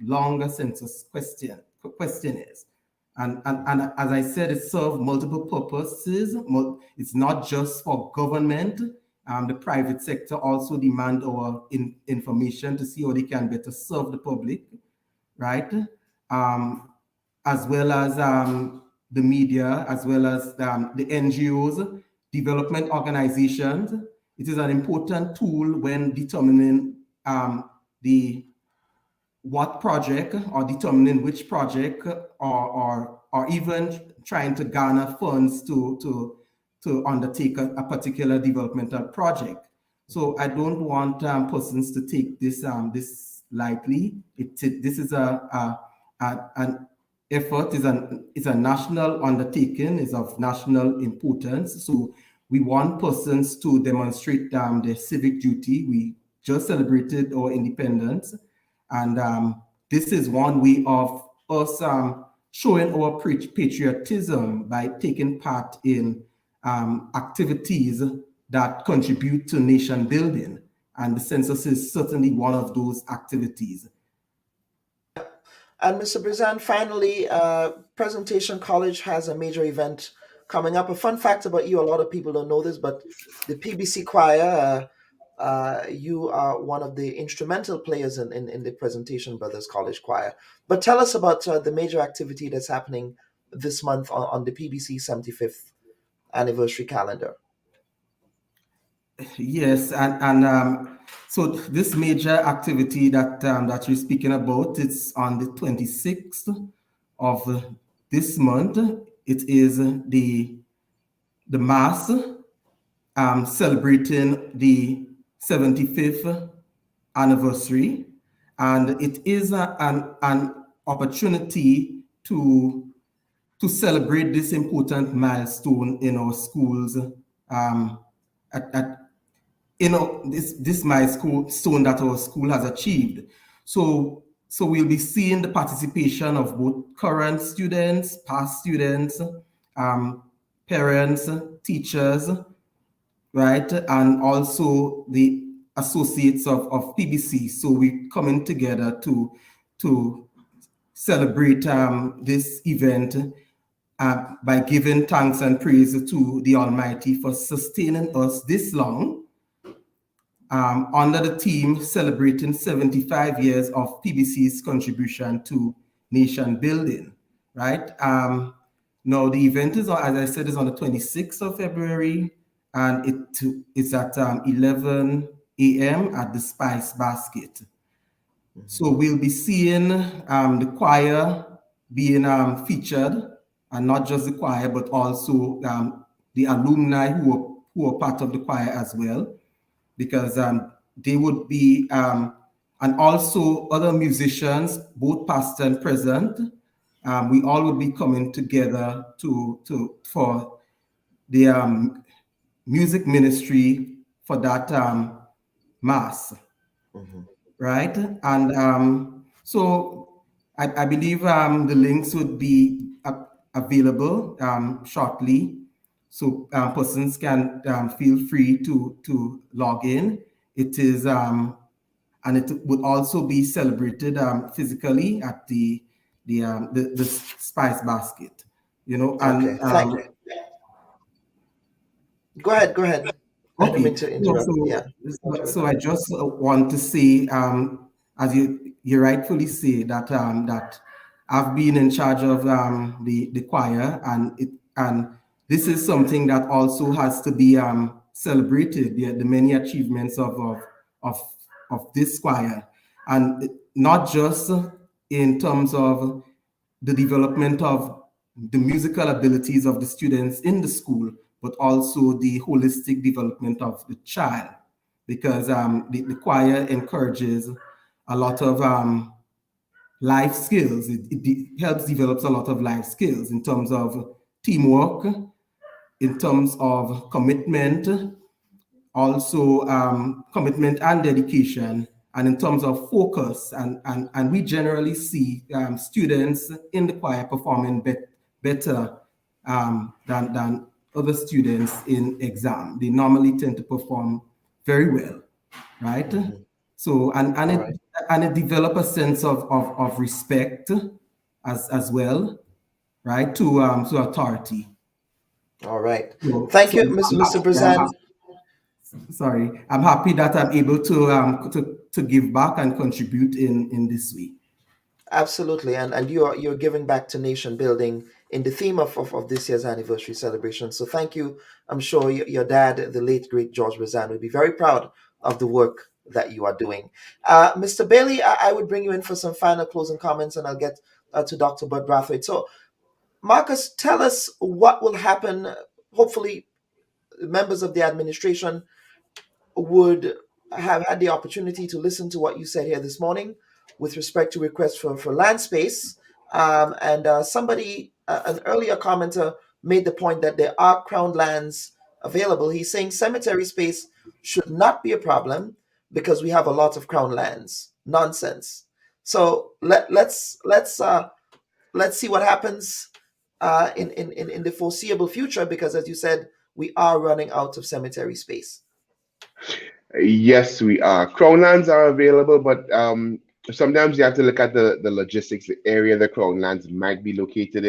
longer census questionnaires. And as I said, it serves multiple purposes. It's not just for government. The private sector also demand our information to see how they can better serve the public, right? As well as the media, as well as the NGOs, development organizations. It is an important tool when determining what project or determining which project or even trying to garner funds to undertake a particular developmental project. So I don't want persons to take this this lightly. This is an effort, is a national undertaking, is of national importance. So we want persons to demonstrate their civic duty. We just celebrated our independence. And this is one way of us showing our patriotism by taking part in activities that contribute to nation building. And the census is certainly one of those activities. And Mr. Brizan, finally, Presentation College has a major event coming up. A fun fact about you, a lot of people don't know this, but the PBC choir, you are one of the instrumental players in the Presentation Brothers College Choir. But tell us about the major activity that's happening this month on the PBC 75th anniversary calendar. Yes, and so this major activity that you're speaking about, it's on the 26th of this month. It is the Mass celebrating the 75th anniversary, and it is an opportunity to celebrate this important milestone in our schools. This milestone that our school has achieved. So we'll be seeing the participation of both current students, past students, parents, teachers, right, and also the associates of PBC. So we're coming together to celebrate this event by giving thanks and praise to the Almighty for sustaining us this long, under the theme celebrating 75 years of PBC's contribution to nation building, right? Now the event is, as I said, is on the 26th of February, and it's at 11 a.m. at the Spice Basket. So we'll be seeing the choir being featured, and not just the choir, but also the alumni who are part of the choir as well, because they would be, and also other musicians, both past and present. We all would be coming together for the music ministry for that mass, right? And so I believe the links would be available shortly. So persons can feel free to log in. It is, and it would also be celebrated physically at the Spice Basket, you know. And thank you. Go ahead. I didn't mean to interrupt. So I just want to say, as you rightfully say, that that I've been in charge of the choir, and this is something that also has to be celebrated. The many achievements of this choir, and not just in terms of the development of the musical abilities of the students in the school, but also the holistic development of the child, because the choir encourages a lot of life skills. It helps develops a lot of life skills in terms of teamwork, in terms of commitment, also commitment and dedication, and in terms of focus. And we generally see students in the choir performing better than other students in exam. They normally tend to perform very well, right? Mm-hmm. So and it develop a sense of respect as well, right, to authority. All right. Thank you, Mr. Brazan. Sorry, I'm happy that I'm able to give back and contribute in this way. Absolutely, and you're giving back to nation building in the theme of this year's anniversary celebration. So thank you. I'm sure your dad, the late great George Brazan, will be very proud of the work that you are doing. Mr. Bailey, I would bring you in for some final closing comments, and I'll get to Dr. Bud Brathwaite. So, Marcus, tell us what will happen. Hopefully, members of the administration would have had the opportunity to listen to what you said here this morning with respect to requests for land space. Somebody, an earlier commenter, made the point that there are crown lands available. He's saying cemetery space should not be a problem because we have a lot of crown lands. Nonsense. So let's see what happens in the foreseeable future, because as you said, we are running out of cemetery space. Yes, we are. Crown lands are available, but sometimes you have to look at the logistics, the area the crown lands might be located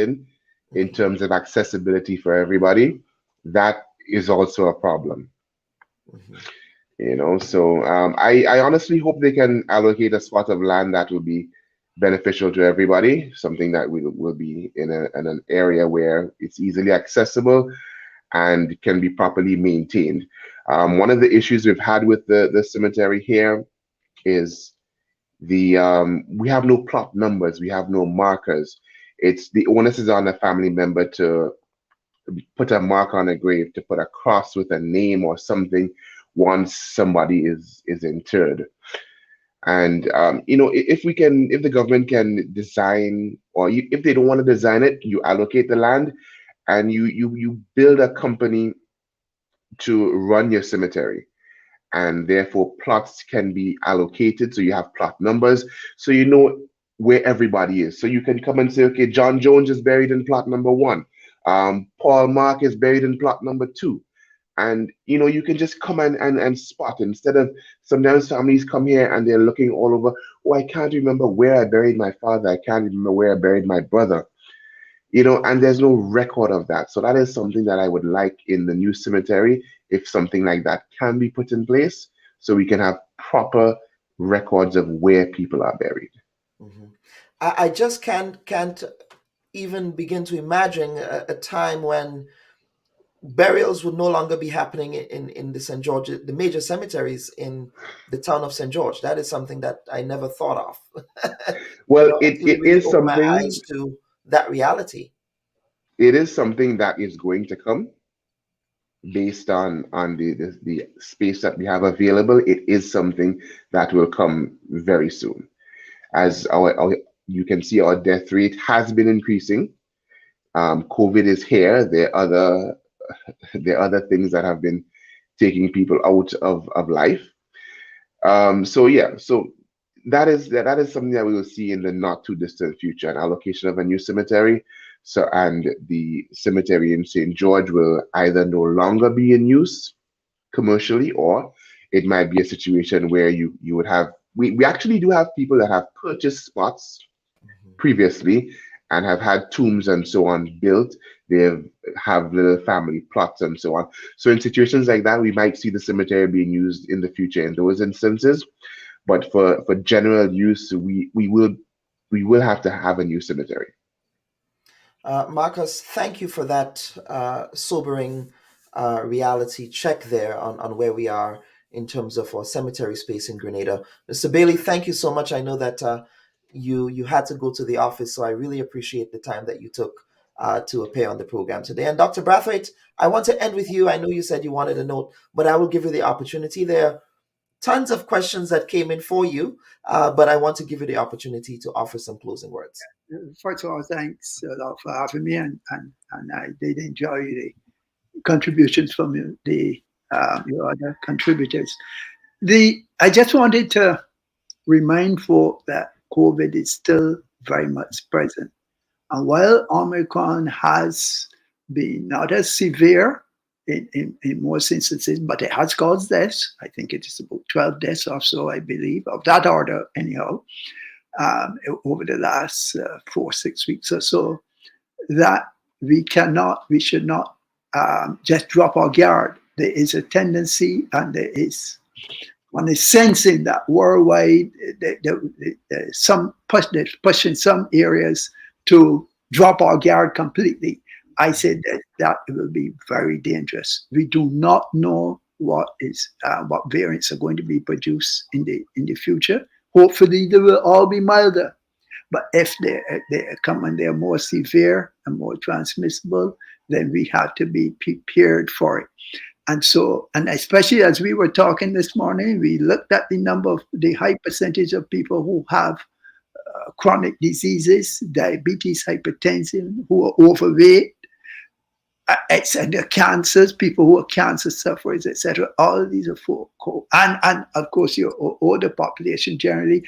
in terms of accessibility for everybody. That is also a problem. So I honestly hope they can allocate a spot of land that will be beneficial to everybody, something that will be in an area where it's easily accessible and can be properly maintained. One of the issues we've had with the cemetery here is we have no plot numbers, we have no markers. It's the onus is on a family member to put a mark on a grave, to put a cross with a name or something once somebody is interred. And if the government can design, or if they don't want to design it, you allocate the land and you build a company to run your cemetery, and therefore plots can be allocated, so you have plot numbers, so you know where everybody is. So you can come and say, okay, John Jones is buried in plot number 1, Paul Mark is buried in plot number 2, and you can just come and spot, instead of sometimes families come here and they're looking all over. Oh, I can't remember where I buried my father, I can't remember where I buried my brother. And there's no record of that. So that is something that I would like in the new cemetery, if something like that can be put in place, so we can have proper records of where people are buried. Mm-hmm. I just can't even begin to imagine a time when burials would no longer be happening in the St. George, the major cemeteries in the town of St. George. That is something that I never thought of. Well, it is something. My eyes to that reality. It is something that is going to come based on the space that we have available. It is something that will come very soon. As you can see, our death rate has been increasing. COVID is here. There are other things that have been taking people out of life. So that is something that we will see in the not too distant future, an allocation of a new cemetery. So, and the cemetery in St. George will either no longer be in use commercially, or it might be a situation where you would have, we actually do have people that have purchased spots previously and have had tombs and so on built. They have little family plots and so on. So in situations like that, we might see the cemetery being used in the future in those instances. But for general use, we will have to have a new cemetery. Marcus, thank you for that sobering reality check there on where we are in terms of our cemetery space in Grenada. Mr. Bailey, thank you so much. I know that you had to go to the office, so I really appreciate the time that you took to appear on the program today. And Dr. Brathwaite, I want to end with you. I know you said you wanted a note, but I will give you the opportunity there tons of questions that came in for you, but I want to give you the opportunity to offer some closing words. First of all, thanks a lot for having me, and I did enjoy the contributions from your other contributors. I just wanted to remind folk that COVID is still very much present. And while Omicron has been not as severe in most instances, but it has caused deaths. I think it is about 12 deaths or so, I believe, of that order anyhow, over the last 4-6 weeks or so, that we should not just drop our guard. There is a tendency, and one is sensing that worldwide, there's pushing some areas to drop our guard completely. I said that it will be very dangerous. We do not know what variants are going to be produced in the future. Hopefully, they will all be milder. But if they come and they're more severe and more transmissible, then we have to be prepared for it. And especially as we were talking this morning, we looked at the high percentage of people who have chronic diseases, diabetes, hypertension, who are overweight, and the cancers, people who are cancer sufferers, etc. All of these are and of course your older population generally,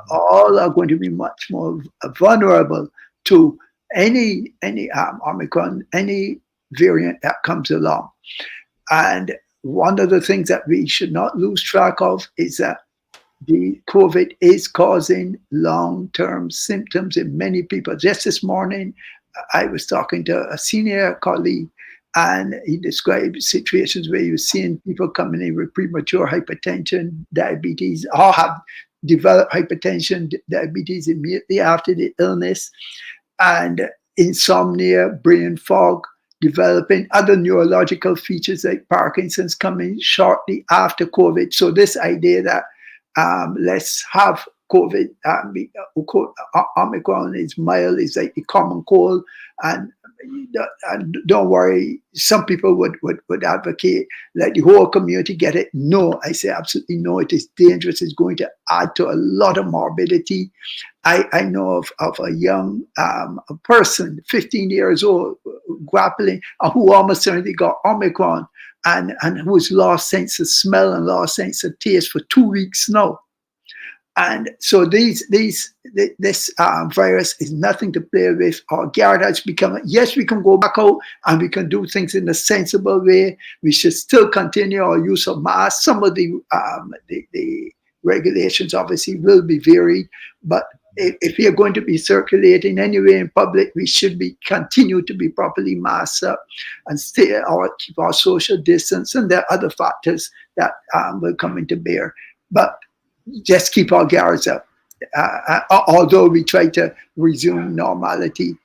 all are going to be much more vulnerable to any Omicron, any variant that comes along. And one of the things that we should not lose track of is that the COVID is causing long-term symptoms in many people. Just this morning, I was talking to a senior colleague, and he described situations where he was seeing people coming in with premature hypertension, diabetes, or have developed hypertension, diabetes immediately after the illness, and insomnia, brain fog, developing other neurological features like Parkinson's coming shortly after COVID. So this idea that let's have COVID, Omicron is mild, is like the common cold, and don't worry, some people would advocate like the whole community get it. No, I say absolutely no, it is dangerous, it's going to add to a lot of morbidity. I know of a young person, 15 years old, grappling, who almost certainly got Omicron, and who's lost sense of smell and lost sense of taste for 2 weeks now. And so this virus is nothing to play with. Our guard has become, yes, we can go back out and we can do things in a sensible way. We should still continue our use of masks. Some of the regulations obviously will be varied, but if we are going to be circulating anywhere in public, we should continue to be properly masked up and keep our social distance, and there are other factors that will come into bear. But just keep our guards up. Although we try to resume normality,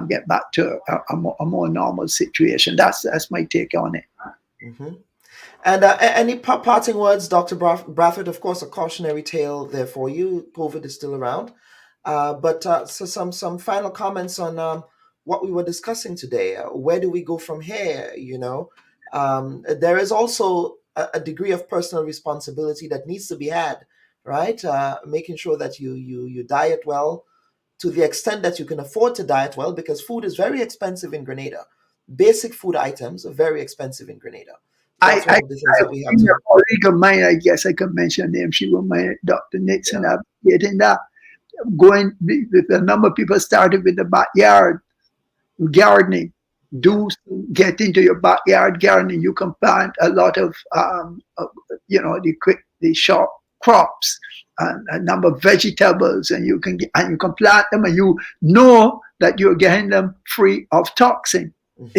get back to a more normal situation. That's my take on it. Mm-hmm. And any parting words, Dr. Bradford? Of course, a cautionary tale there for you. COVID is still around. But so some final comments on what we were discussing today. Where do we go from here? There is also a degree of personal responsibility that needs to be had, right? Making sure that you diet well to the extent that you can afford to diet well, because food is very expensive in Grenada. Basic food items are very expensive in Grenada. That's one of the things that we have to. A colleague of mine, I guess I can mention her name. She was my Dr. Nixon. Yeah. Getting that. Going with a number of people started with the backyard gardening. Get into your backyard gardening. You can plant a lot of the short crops and a number of vegetables, and you can plant them, and you know that you're getting them free of toxin. Mm-hmm.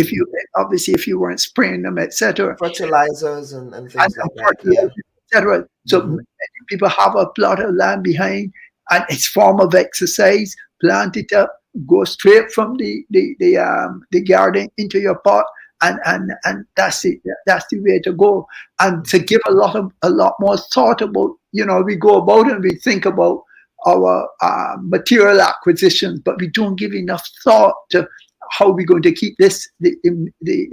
If you weren't spraying them, etc. Fertilizers and things like that. Etc. So many people have a plot of land behind, and it's form of exercise. Plant it up, go straight from the garden into your pot, and that's it. That's the way to go. And to give a lot more thought about, we go about and we think about our material acquisitions, but we don't give enough thought to how we're going to keep this,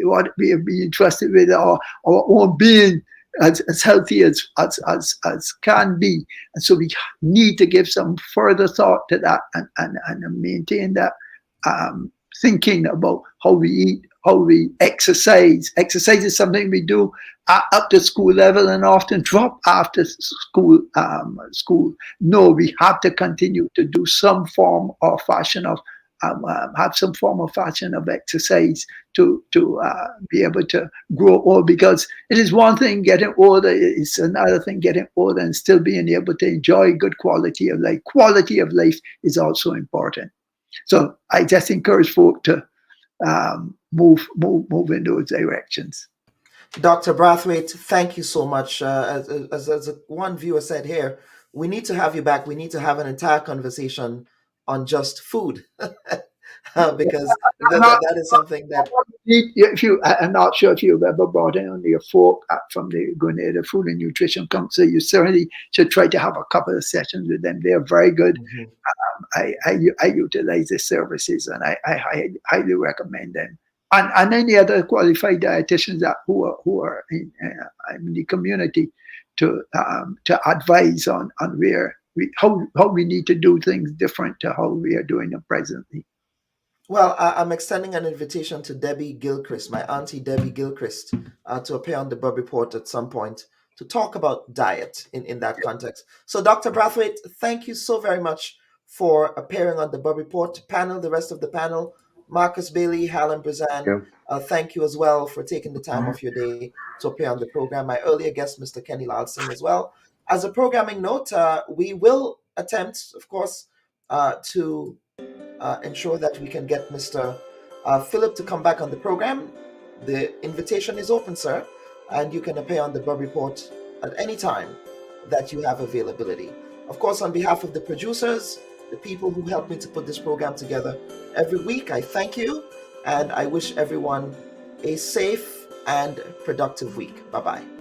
what we are being trusted with, our own being as healthy as can be. And so we need to give some further thought to that and maintain that thinking about how we eat, how we exercise. Exercise is something we do up to school level and often drop after school. No, we have to continue to do some form or fashion of have some form of fashion of exercise to be able to grow old, because it is one thing getting older, it's another thing getting older and still being able to enjoy good quality of life. Quality of life is also important. So I just encourage folk to move in those directions. Dr. Brathwaite, thank you so much. As one viewer said here, we need to have you back. We need to have an entire conversation on just food because that is something that... I'm not sure if you've ever brought in your folk from the Grenada Food and Nutrition Council. You certainly should try to have a couple of sessions with them. They're very good. Mm-hmm. I utilize the services, and I highly recommend them. And any other qualified dietitians who are in the community to advise on where how we need to do things different to how we are doing them presently. Well, I'm extending an invitation to Debbie Gilchrist, my auntie Debbie Gilchrist, to appear on the Bub Report at some point to talk about diet in that context. So, Dr. Brathwaite, thank you so very much for appearing on the Bub Report panel, the rest of the panel. Marcus Bailey, Helen Brazan, thank you as well for taking the time off your day to appear on the program. My earlier guest, Mr. Kenny Lal Singh, as well. As a programming note, we will attempt, of course, to ensure that we can get Mr. Philip to come back on the program. The invitation is open, sir, and you can appear on the Bub Report at any time that you have availability. Of course, on behalf of the producers, the people who helped me to put this program together every week, I thank you, and I wish everyone a safe and productive week. Bye-bye.